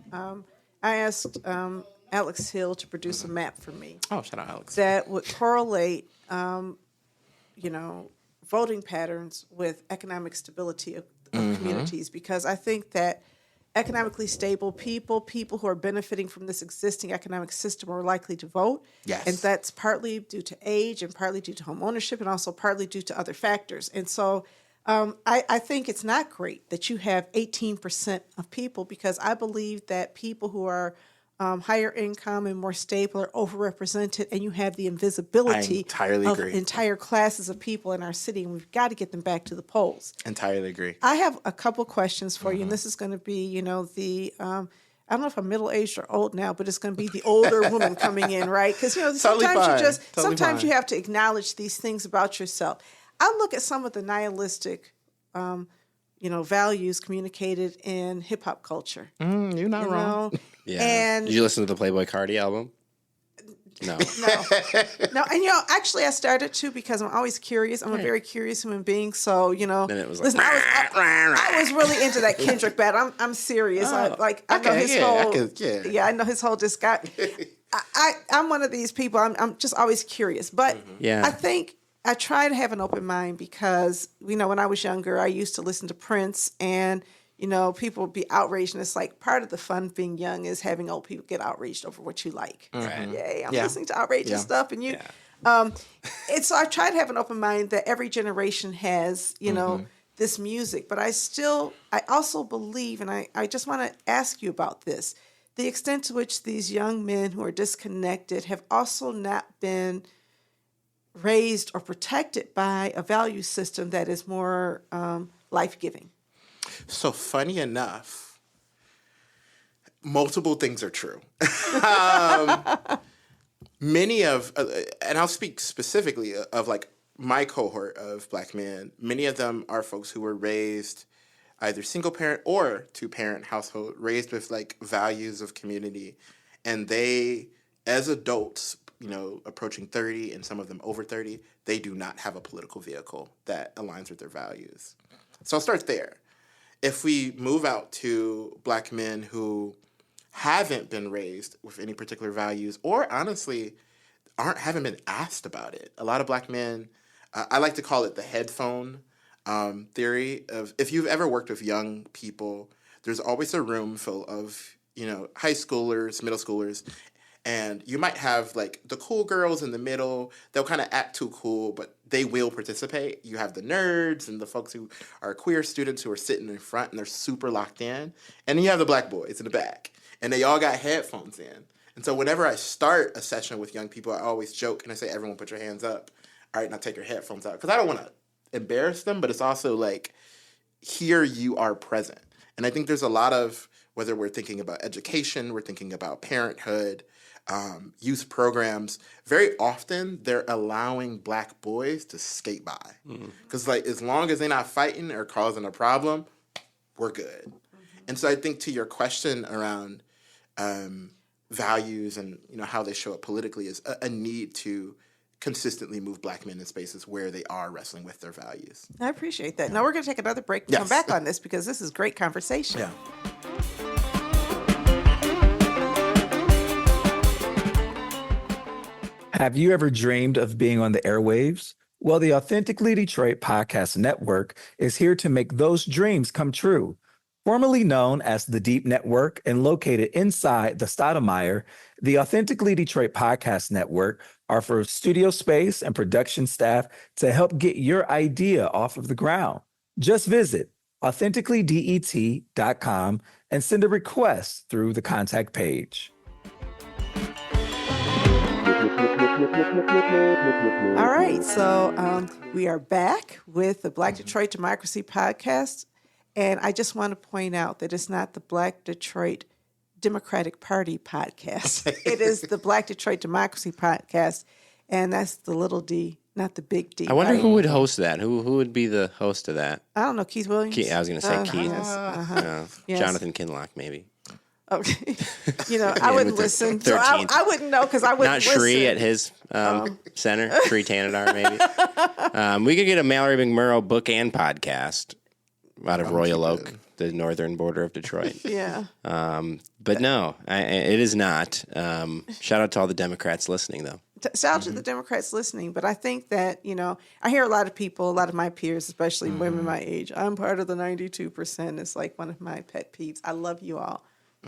I asked Alex Hill to produce a map for me. Oh, shout out Alex. That would correlate, voting patterns with economic stability of communities, because I think that economically stable people who are benefiting from this existing economic system are likely to vote. Yes. And that's partly due to age and partly due to home ownership and also partly due to other factors. And so I think it's not great that you have 18% of people, because I believe that people who are higher income and more stable are overrepresented, and you have the invisibility of entire classes of people in our city, and we've got to get them back to the polls. Entirely agree. I have a couple questions for you, and this is going to be, the I don't know if I'm middle-aged or old now, but it's going to be the older woman coming in, right? Because sometimes you have to acknowledge these things about yourself. I look at some of the nihilistic values communicated in hip hop culture. You're not wrong. Yeah. And did you listen to the Playboi Carti album? No. No. And actually I started to, because I'm always curious. I'm a very curious human being. So, Then it was like, listen, I was really into that Kendrick battle. I'm serious. I know his whole, I know his whole I'm one of these people. I'm just always curious. But I think I try to have an open mind, because, when I was younger, I used to listen to Prince, and, people would be outraged. And it's like part of the fun of being young is having old people get outraged over what you like. Right. Yay, I'm listening to outrageous stuff. And and so I try to have an open mind that every generation has, this music. But I also believe, and I just want to ask you about this, the extent to which these young men who are disconnected have also not been raised or protected by a value system that is more life-giving. So funny enough, multiple things are true. Many of, and I'll speak specifically of my cohort of Black men, many of them are folks who were raised either single parent or two-parent household, raised with values of community. And they, as adults, approaching 30 and some of them over 30, they do not have a political vehicle that aligns with their values. So I'll start there. If we move out to Black men who haven't been raised with any particular values, or honestly haven't been asked about it, a lot of Black men, I like to call it the headphone theory of, if you've ever worked with young people, there's always a room full of high schoolers, middle schoolers. And you might have the cool girls in the middle. They'll kind of act too cool, but they will participate. You have the nerds and the folks who are queer students who are sitting in front and they're super locked in. And then you have the Black boys in the back. And they all got headphones in. And so whenever I start a session with young people, I always joke and I say, everyone put your hands up. All right, now take your headphones out. Because I don't want to embarrass them, but it's also here you are present. And I think there's a lot of, whether we're thinking about education, we're thinking about parenthood, youth programs, very often they're allowing Black boys to skate by. Because as long as they're not fighting or causing a problem, we're good. And so I think to your question around values and how they show up politically is a need to consistently move Black men in spaces where they are wrestling with their values. I appreciate that. Now we're going to take another break and come back on this, because this is great conversation. Yeah. Have you ever dreamed of being on the airwaves? Well, the Authentically Detroit Podcast Network is here to make those dreams come true. Formerly known as the Deep Network and located inside the Stoudemire, the Authentically Detroit Podcast Network offers studio space and production staff to help get your idea off of the ground. Just visit authenticallydet.com and send a request through the contact page. All right, so we are back with the Black Detroit Democracy Podcast, and I just want to point out that it's not the Black Detroit Democratic Party podcast. It is the Black Detroit Democracy podcast, and that's the little D, not the big D. I wonder right? who would host that. Who would be the host of that? I don't know, Keith Williams. I was going to say Keith. Yes. Jonathan Kinlock, maybe. Okay. I wouldn't listen. So I wouldn't know because I wouldn't Not listen. Shree at his center. Shree Tanadar, maybe. We could get a Mallory McMurrow book and podcast out of Royal Oak, the northern border of Detroit. Yeah. But no, it is not. Shout out to all the Democrats listening, though. Shout out to the Democrats listening. But I think that, I hear a lot of people, a lot of my peers, especially women my age, I'm part of the 92%. It's like one of my pet peeves. I love you all.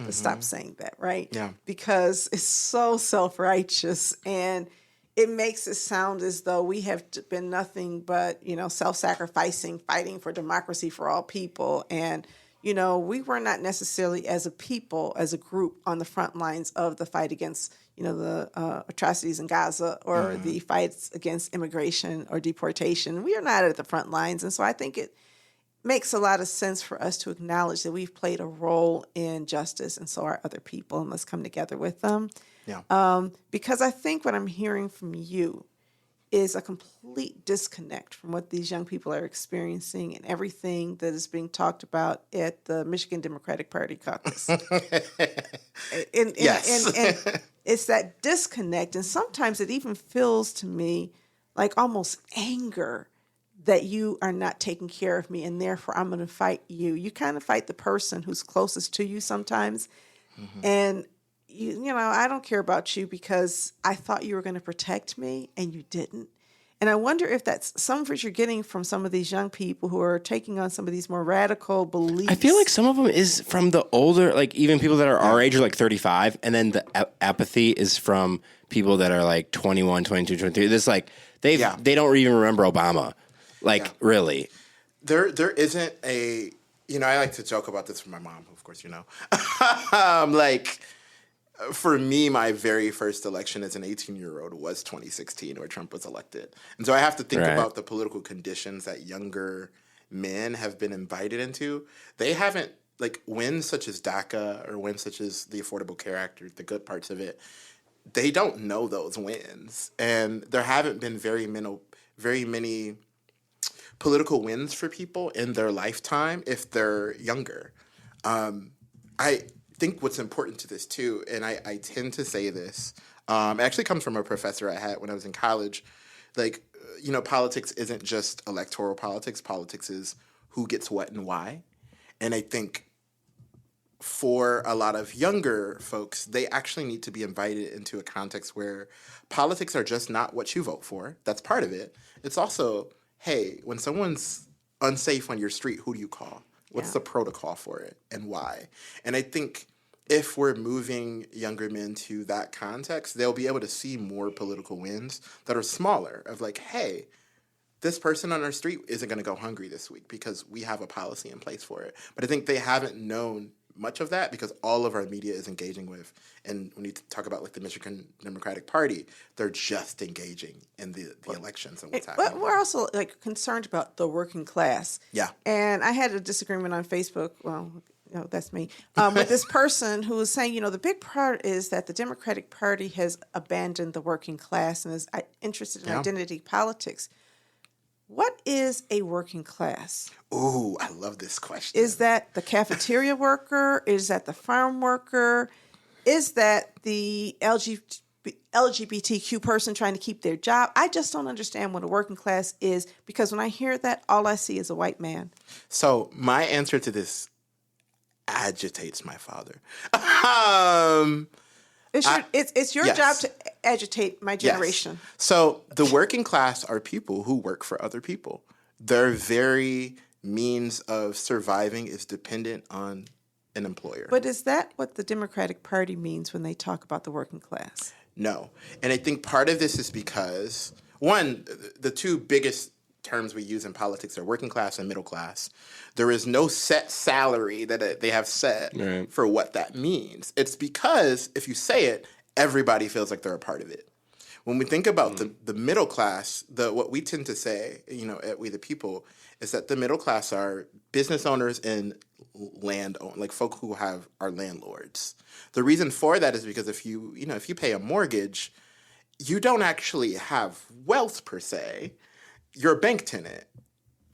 To stop saying that, right? Yeah. Because it's so self-righteous and it makes it sound as though we have been nothing but, self-sacrificing, fighting for democracy for all people. And, we were not necessarily as a people, as a group on the front lines of the fight against, the atrocities in Gaza or the fights against immigration or deportation. We are not at the front lines. And so I think it makes a lot of sense for us to acknowledge that we've played a role in justice, and so are other people, and let's come together with them. Yeah. Because I think what I'm hearing from you is a complete disconnect from what these young people are experiencing and everything that is being talked about at the Michigan Democratic Party caucus. Yes. And it's that disconnect, and sometimes it even feels to me like almost anger that you are not taking care of me, and therefore I'm going to fight you. You kind of fight the person who's closest to you sometimes. And, I don't care about you because I thought you were going to protect me, and you didn't. And I wonder if that's some of what you're getting from some of these young people who are taking on some of these more radical beliefs. I feel like some of them is from the older, like even people that are our age are like 35, and then the apathy is from people that are like 21, 22, 23. This like they don't even remember Obama. Really. There isn't a, I like to joke about this with my mom, of course, for me, my very first election as an 18-year-old was 2016, where Trump was elected. And so I have to think about the political conditions that younger men have been invited into. They haven't, wins such as DACA or wins such as the Affordable Care Act, or the good parts of it, they don't know those wins. And there haven't been very many political wins for people in their lifetime if they're younger. I think what's important to this too, and I tend to say this, it actually comes from a professor I had when I was in college. Politics isn't just electoral politics. Politics is who gets what and why. And I think for a lot of younger folks, they actually need to be invited into a context where politics are just not what you vote for. That's part of it. It's also, hey, when someone's unsafe on your street, who do you call? What's the protocol for it and why? And I think if we're moving younger men to that context, they'll be able to see more political wins that are smaller of hey, this person on our street isn't going to go hungry this week because we have a policy in place for it. But I think they haven't known much of that because all of our media is engaging with, and when you talk about the Michigan Democratic Party, they're just engaging in the elections and what's happening. But we're also concerned about the working class. Yeah. And I had a disagreement on Facebook. Well, that's me. With this person who was saying, the big part is that the Democratic Party has abandoned the working class and is interested in identity politics. What is a working class? Ooh, I love this question. Is that the cafeteria worker? Is that the farm worker? Is that the LGBTQ person trying to keep their job? I just don't understand what a working class is, because when I hear that, all I see is a white man. So my answer to this agitates my father. It's your job to agitate my generation. Yes. So the working class are people who work for other people. Their very means of surviving is dependent on an employer. But is that what the Democratic Party means when they talk about the working class? No. And I think part of this is because, one, the two biggest terms we use in politics are working class and middle class. There is no set salary that they have set for what that means. It's because if you say it, everybody feels like they're a part of it. When we think about the middle class, what we tend to say, at We the People, is that the middle class are business owners and like folk who are landlords. The reason for that is because if you pay a mortgage, you don't actually have wealth per se. You're a bank tenant.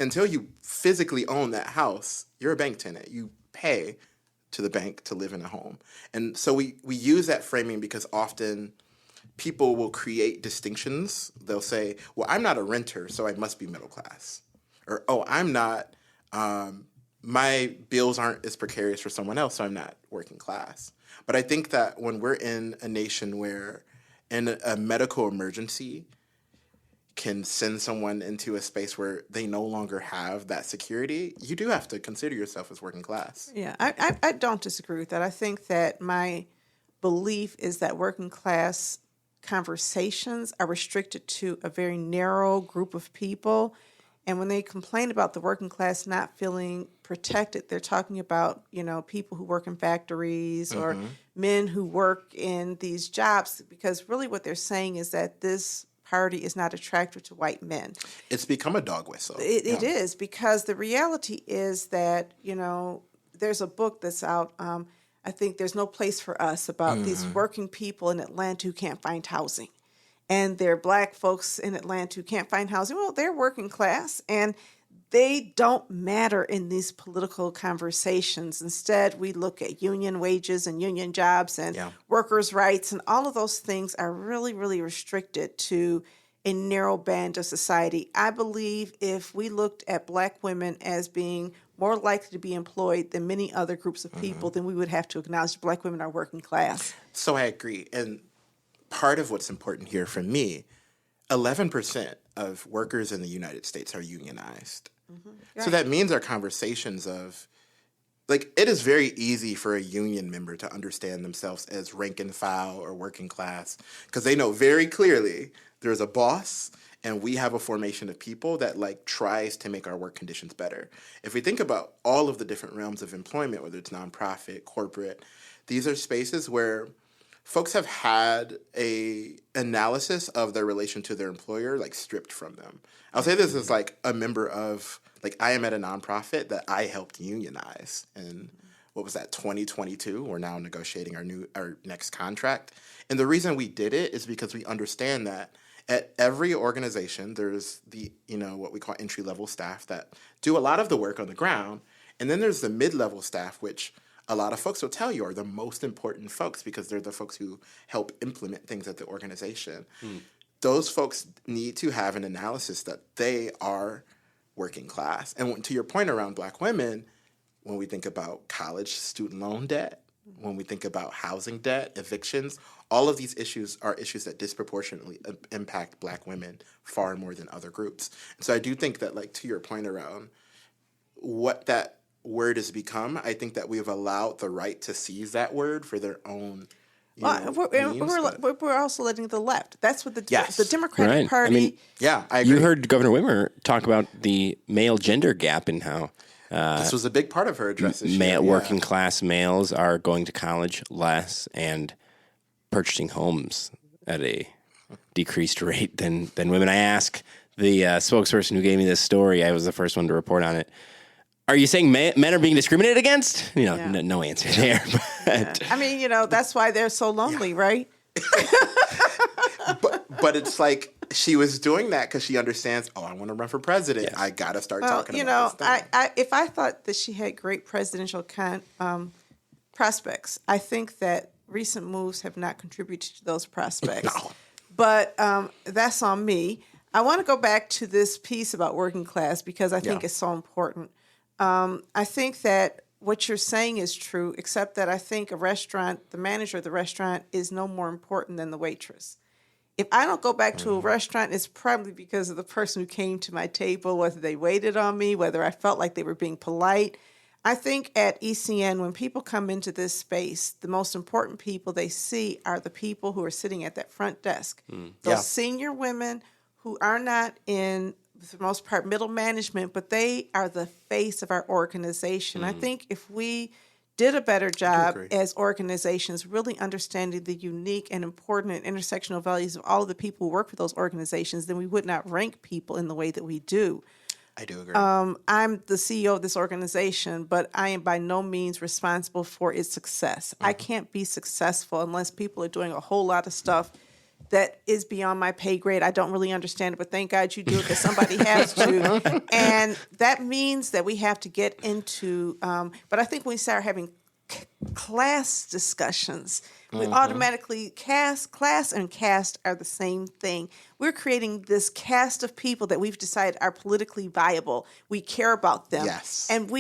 Until you physically own that house, you're a bank tenant. You pay to the bank to live in a home. And so we use that framing because often people will create distinctions. They'll say, well, I'm not a renter, so I must be middle class. Or, oh, I'm not, my bills aren't as precarious for someone else, so I'm not working class. But I think that when we're in a nation where in a medical emergency can send someone into a space where they no longer have that security, you do have to consider yourself as working class. Yeah, I don't disagree with that. I think that my belief is that working class conversations are restricted to a very narrow group of people. And when they complain about the working class not feeling protected, they're talking about, people who work in factories or men who work in these jobs, because really what they're saying is that this party is not attractive to white men. It's become a dog whistle. It is, because the reality is that, there's a book that's out, I think There's No Place for Us, about these working people in Atlanta who can't find housing. And they're Black folks in Atlanta who can't find housing. Well, they're working class, and they don't matter in these political conversations. Instead, we look at union wages and union jobs and workers' rights, and all of those things are really, really restricted to a narrow band of society. I believe if we looked at Black women as being more likely to be employed than many other groups of people, then we would have to acknowledge that Black women are working class. So I agree. And part of what's important here for me, 11% of workers in the United States are unionized. Right. So that means our conversations of, it is very easy for a union member to understand themselves as rank and file or working class, because they know very clearly there's a boss and we have a formation of people that tries to make our work conditions better. If we think about all of the different realms of employment, whether it's nonprofit, corporate, these are spaces where folks have had a analysis of their relation to their employer stripped from them. I'll say this as a member of, I am at a nonprofit that I helped unionize. And what was that, 2022? We're now negotiating our next contract. And the reason we did it is because we understand that at every organization, there's the, what we call entry-level staff that do a lot of the work on the ground. And then there's the mid-level staff, which a lot of folks will tell you are the most important folks because they're the folks who help implement things at the organization. Those folks need to have an analysis that they are working class. And to your point around Black women, when we think about college student loan debt, when we think about housing debt, evictions, all of these issues are issues that disproportionately impact Black women far more than other groups. And so I do think that, to your point around what that word has become, I think that we have allowed the right to seize that word for their own means, we're also letting the left. That's what the Democratic Right. Party. I agree. You heard Governor Whitmer talk about the male gender gap and how this was a big part of her address this year. Working class males are going to college less and purchasing homes at a decreased rate than women. I asked the spokesperson who gave me this story, I was the first one to report on it, are you saying men are being discriminated against? No answer there. But. That's why they're so lonely, right? But it's she was doing that because she understands, I want to run for president. Yes. I got to start talking about this thing. If I thought that she had great presidential prospects, I think that recent moves have not contributed to those prospects. No. But that's on me. I want to go back to this piece about working class because I think it's so important. I think that what you're saying is true, except that I think the manager of the restaurant is no more important than the waitress. If I don't go back to a restaurant, it's probably because of the person who came to my table, whether they waited on me, whether I felt like they were being polite. I think at ECN, when people come into this space, the most important people they see are the people who are sitting at that front desk. Those senior women who are not in, for the most part, middle management, but they are the face of our organization. I think if we did a better job agree. as organizations really understanding the unique and important and intersectional values of all of the people who work for those organizations, then we would not rank people in the way that we do. I do agree. I'm the CEO of this organization, but I am by no means responsible for its success. I can't be successful unless people are doing a whole lot of stuff that is beyond my pay grade. I don't really understand it, but thank God you do it because somebody has to. And that means that we have to get into, but I think when we start having class discussions, we automatically class and caste are the same thing. We're creating this cast of people that we've decided are politically viable. We care about them. Yes. And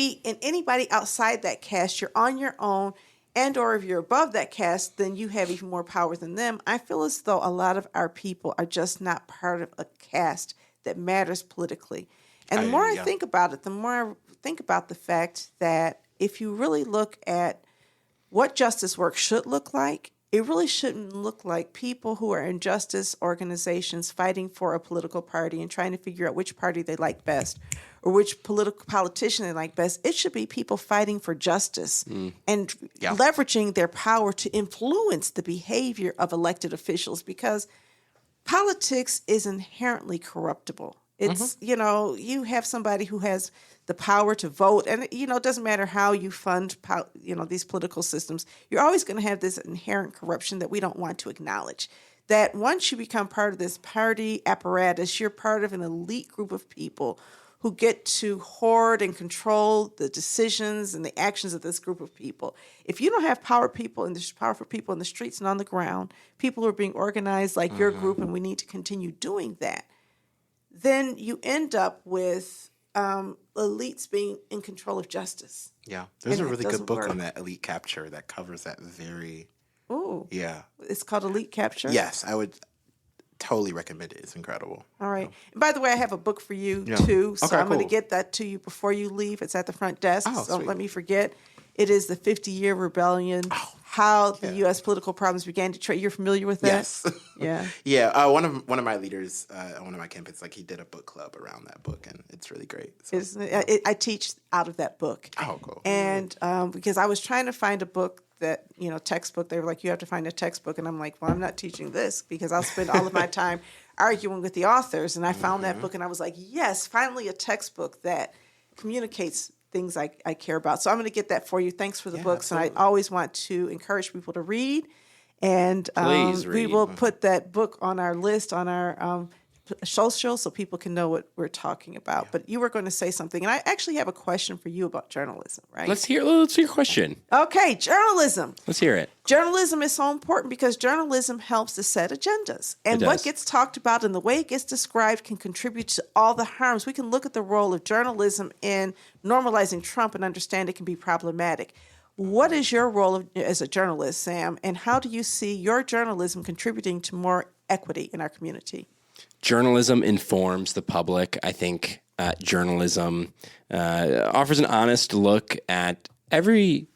anybody outside that caste, you're on your own. And or if you're above that caste, then you have even more power than them. I feel as though a lot of our people are just not part of a caste that matters politically. And the more I think about it, the more I think about the fact that if you really look at what justice work should look like, it really shouldn't look like people who are in justice organizations fighting for a political party and trying to figure out which party they like best or which politician they like best. It should be people fighting for justice and leveraging their power to influence the behavior of elected officials, because politics is inherently corruptible. It's, you have somebody who has the power to vote, and, it doesn't matter how you fund, these political systems, you're always going to have this inherent corruption that we don't want to acknowledge. That once you become part of this party apparatus, you're part of an elite group of people who get to hoard and control the decisions and the actions of this group of people. If you don't have powerful people in the streets and on the ground, people who are being organized like your group, and we need to continue doing that, then you end up with elites being in control of justice. Yeah, there's And a really it good book doesn't on that, Elite Capture, that covers that very. Ooh. Yeah. It's called Elite Capture? Yes, I would totally recommend it. It's incredible. All right. And by the way, I have a book for you, Yeah. too. So Okay, I'm going to cool. get that to you before you leave. It's at the front desk. Oh, So sweet. let me forget. It is The 50-Year Rebellion, How the U.S. Political Problems Began to Detroit. You're familiar with that? Yes. Yeah. Yeah. One of my leaders on one of my campus, he did a book club around that book, and it's really great. So. I teach out of that book. Oh, cool. And because I was trying to find a book that, textbook, they were like, you have to find a textbook. And I'm like, well, I'm not teaching this because I'll spend all of my time arguing with the authors. And I found that book and I was like, yes, finally a textbook that communicates things I care about. So I'm going to get that for you. Thanks for the books. absolutely. And I always want to encourage people to read. And Please we read. will put that book on our list, on our social, so people can know what we're talking about. But you were going to say something, and I actually have a question for you about journalism, right? Let's hear your question. Okay, journalism. Let's hear it. Journalism is so important because journalism helps to set agendas. And It what does. gets talked about and the way it gets described can contribute to all the harms. We can look at the role of journalism in normalizing Trump and understand it can be problematic. What is your role as a journalist, Sam, and how do you see your journalism contributing to more equity in our community? Journalism informs the public. I think journalism offers an honest look at every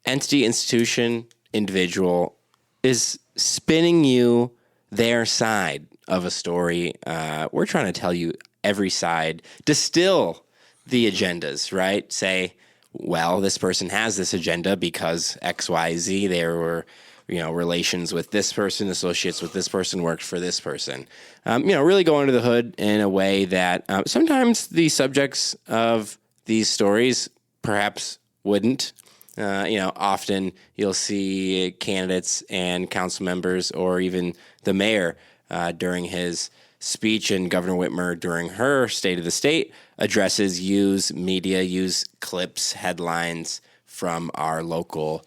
entity, institution, individual is spinning you their side of a story. We're trying to tell you every side, distill the agendas, right? Say, well, this person has this agenda because X, Y, Z. There were relations with this person, associates with this person, worked for this person. Really go under the hood in a way that sometimes the subjects of these stories perhaps wouldn't. Often you'll see candidates and council members or even the mayor during his speech and Governor Whitmer during her State of the State addresses use clips, headlines from our local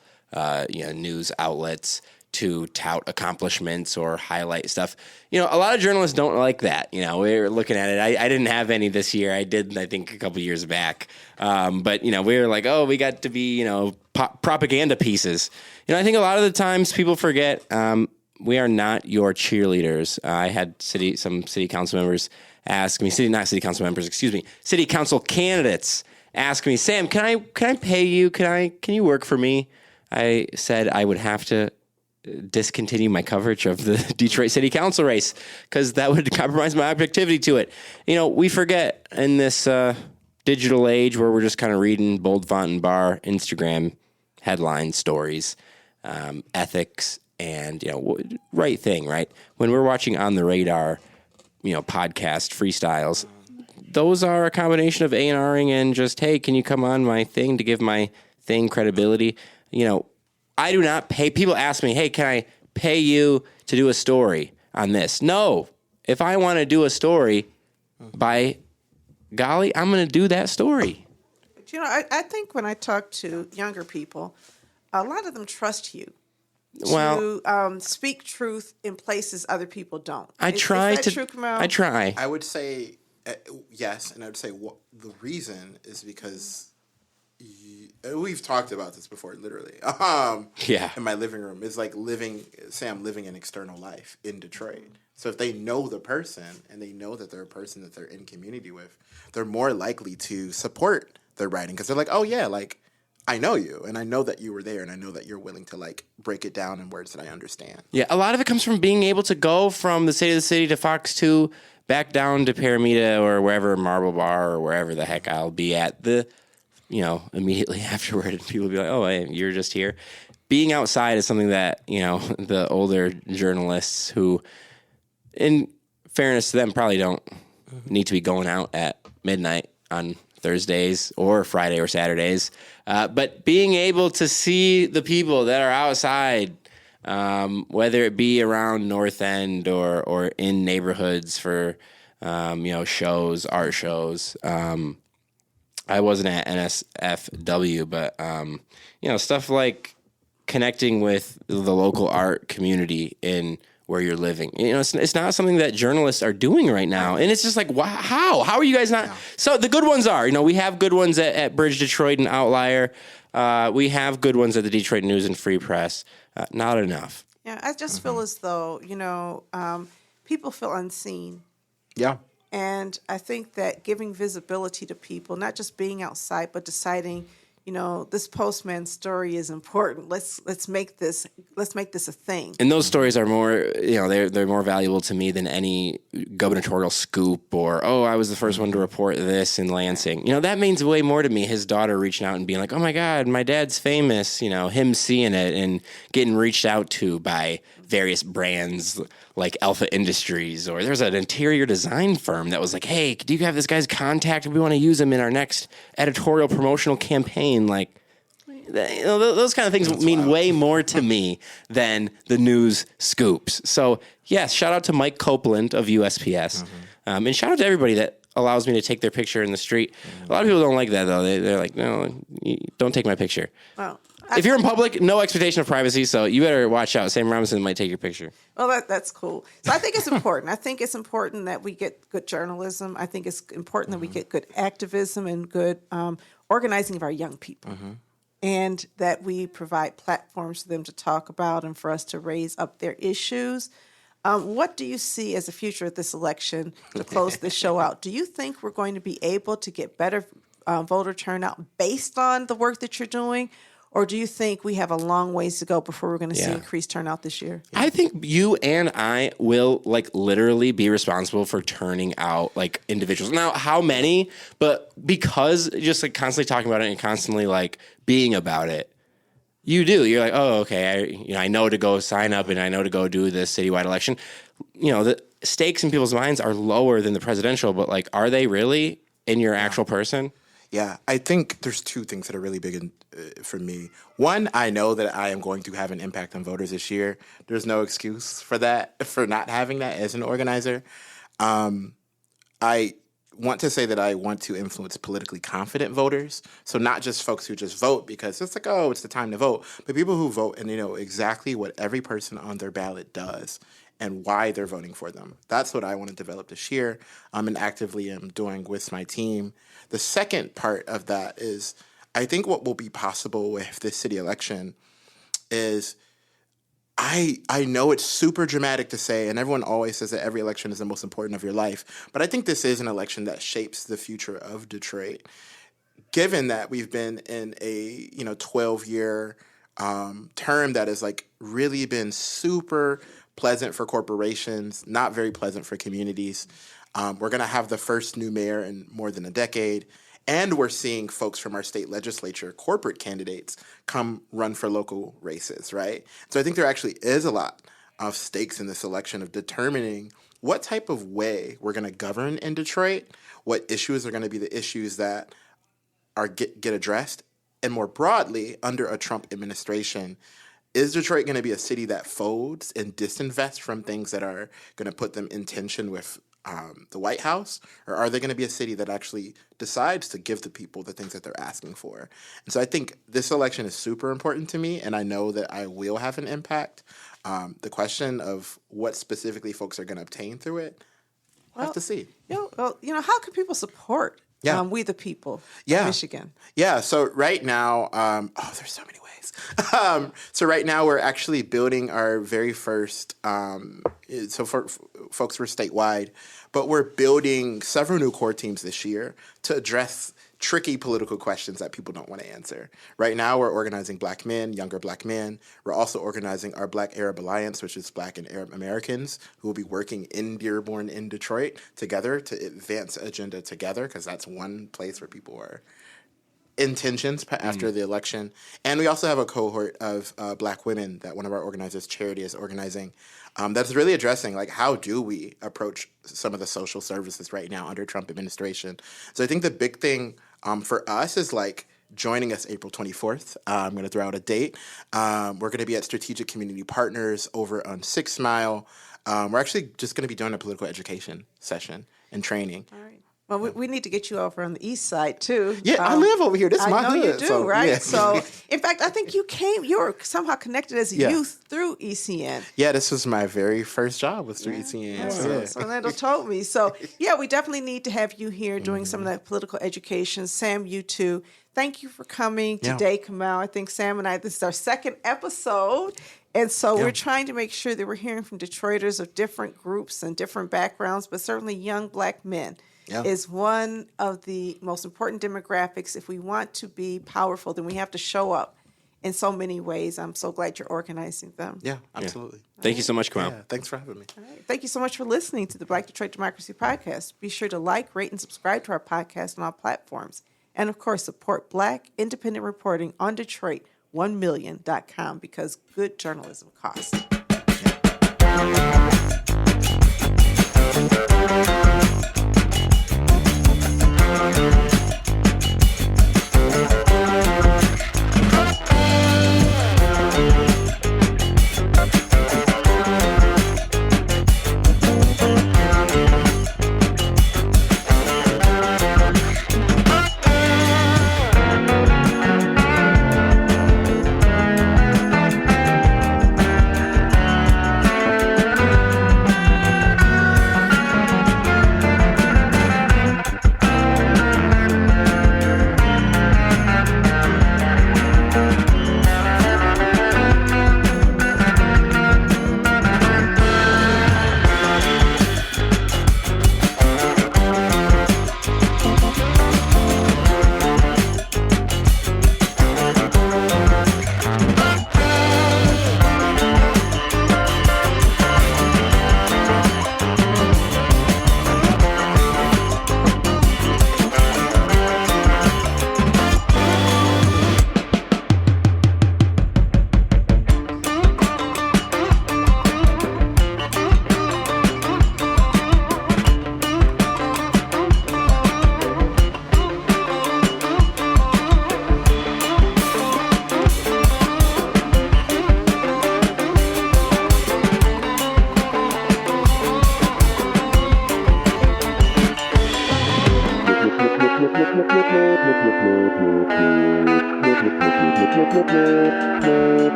news outlets to tout accomplishments or highlight stuff. A lot of journalists don't like that. We were looking at it. I didn't have any this year. I did, I think, a couple years back. But we were like, oh, we got to be, propaganda pieces. I think a lot of the times people forget we are not your cheerleaders. I had some city council members ask me, city council candidates ask me, Sam, can I pay you? Can you work for me? I said I would have to discontinue my coverage of the Detroit City Council race because that would compromise my objectivity to it. We forget in this digital age where we're just kind of reading bold font and bar Instagram headline stories, ethics, and right thing, right? When we're watching On the Radar, podcast freestyles, those are a combination of A&Ring and just, hey, can you come on my thing to give my thing credibility? I do not pay. People ask me, hey, can I pay you to do a story on this? No. If I want to do a story, by golly, I'm going to do that story. I think when I talk to younger people, a lot of them trust you Well, to speak truth in places other people don't. I try. True, Kamau? I try. I would say yes, and I would say the reason is because we've talked about this before, literally. Yeah. In my living room, it's like Sam living an external life in Detroit. So if they know the person and they know that they're a person that they're in community with, they're more likely to support their writing because they're like, oh yeah, like I know you and I know that you were there and I know that you're willing to like break it down in words that I understand. Yeah, a lot of it comes from being able to go from the State of the City to Fox 2 back down to Paramita or wherever, Marble Bar or wherever the heck I'll be at immediately afterward, and people will be like, oh, hey, you're just here. Being outside is something that, the older journalists who, in fairness to them, probably don't need to be going out at midnight on Thursdays or Friday or Saturdays. But being able to see the people that are outside, whether it be around North End or in neighborhoods for, shows, art shows. I wasn't at NSFW, but, stuff like connecting with the local art community in where you're living. It's not something that journalists are doing right now. And it's just like, wow, how are you guys not? Yeah. So the good ones are, we have good ones at Bridge Detroit and Outlier. We have good ones at the Detroit News and Free Press. Not enough. Yeah, I just feel as though, people feel unseen. Yeah. And I think that giving visibility to people, not just being outside, but deciding, this postman story is important. Let's make this a thing. And those stories are more, they're more valuable to me than any gubernatorial scoop or, I was the first one to report this in Lansing. That means way more to me. His daughter reaching out and being like, oh my God, my dad's famous, him seeing it and getting reached out to by various brands like Alpha Industries, or there's an interior design firm that was like, hey, do you have this guy's contact? We want to use him in our next editorial promotional campaign. Like, those kind of things mean way more to me than the news scoops. So, yes, shout out to Mike Copeland of USPS. And shout out to everybody that allows me to take their picture in the street. A lot of people don't like that, though. They're like, no, don't take my picture. Well, if you're in public, no expectation of privacy, so you better watch out. Sam Robinson might take your picture. Well, that's cool. So I think it's important. I think it's important that we get good journalism. I think it's important that we get good activism and good organizing of our young people. And that we provide platforms for them to talk about and for us to raise up their issues. What do you see as the future of this election to close this show out? Do you think we're going to be able to get better voter turnout based on the work that you're doing? Or do you think we have a long ways to go before we're going to see increased turnout this year? I think you and I will literally be responsible for turning out individuals. Now, how many? But because just constantly talking about it and constantly being about it, you do. You're like, oh, okay. I know to go sign up and I know to go do this citywide election. The stakes in people's minds are lower than the presidential, but are they really in your actual person? Yeah, I think there's two things that are really big for me. One, I know that I am going to have an impact on voters this year. There's no excuse for that, for not having that as an organizer. I want to say that I want to influence politically confident voters. So not just folks who just vote because it's it's the time to vote, but people who vote and they know exactly what every person on their ballot does and why they're voting for them. That's what I want to develop this year and actively am doing with my team. The second part of that is I think what will be possible with this city election is I know it's super dramatic to say, and everyone always says that every election is the most important of your life, but I think this is an election that shapes the future of Detroit. Given that we've been in a 12-year term that has really been super pleasant for corporations, not very pleasant for communities. We're going to have the first new mayor in more than a decade. And we're seeing folks from our state legislature, corporate candidates, come run for local races, right? So I think there actually is a lot of stakes in this election of determining what type of way we're going to govern in Detroit, what issues are going to be the issues that are get addressed, and more broadly, under a Trump administration, is Detroit going to be a city that folds and disinvests from things that are going to put them in tension with the White House? Or are they going to be a city that actually decides to give the people the things that they're asking for? And so I think this election is super important to me, and I know that I will have an impact. The question of what specifically folks are going to obtain through it, we'll have to see. How can people support We the People of Michigan? Yeah, so right now, there's so many ways. So right now we're actually building our very first, so for folks, we're statewide, but we're building several new core teams this year to address tricky political questions that people don't want to answer. Right now, we're organizing Black men, younger Black men. We're also organizing our Black Arab Alliance, which is Black and Arab Americans who will be working in Dearborn, in Detroit, together to advance agenda together, because that's one place where people are in tensions after the election. And we also have a cohort of Black women that one of our organizers, Charity, is organizing that's really addressing, like, how do we approach some of the social services right now under Trump administration? So I think the big thing for us is, like, joining us April 24th. I'm going to throw out a date. We're going to be at Strategic Community Partners over on 6 Mile. We're actually just going to be doing a political education session and training. All right. Well, we need to get you over on the east side, too. Yeah, I live over here. This is my hood. I know you do, so, right? Yeah. So, in fact, I think you were somehow connected as a youth through ECN. Yeah, this was my very first job was through ECN. So Orlando told me. So, yeah, we definitely need to have you here doing some of that political education. Sam, you too. Thank you for coming today, Kamau. I think Sam and I, this is our second episode. And so we're trying to make sure that we're hearing from Detroiters of different groups and different backgrounds, but certainly young Black men. Is one of the most important demographics. If we want to be powerful, then we have to show up in so many ways. I'm so glad you're organizing them. Yeah, absolutely. Thank you so much, Kamau. Yeah, thanks for having me. All right. Thank you so much for listening to the Black Detroit Democracy Podcast. Be sure to like, rate, and subscribe to our podcast on all platforms. And, of course, support Black independent reporting on Detroit, 1million.com, because good journalism costs.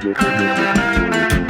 Thank you.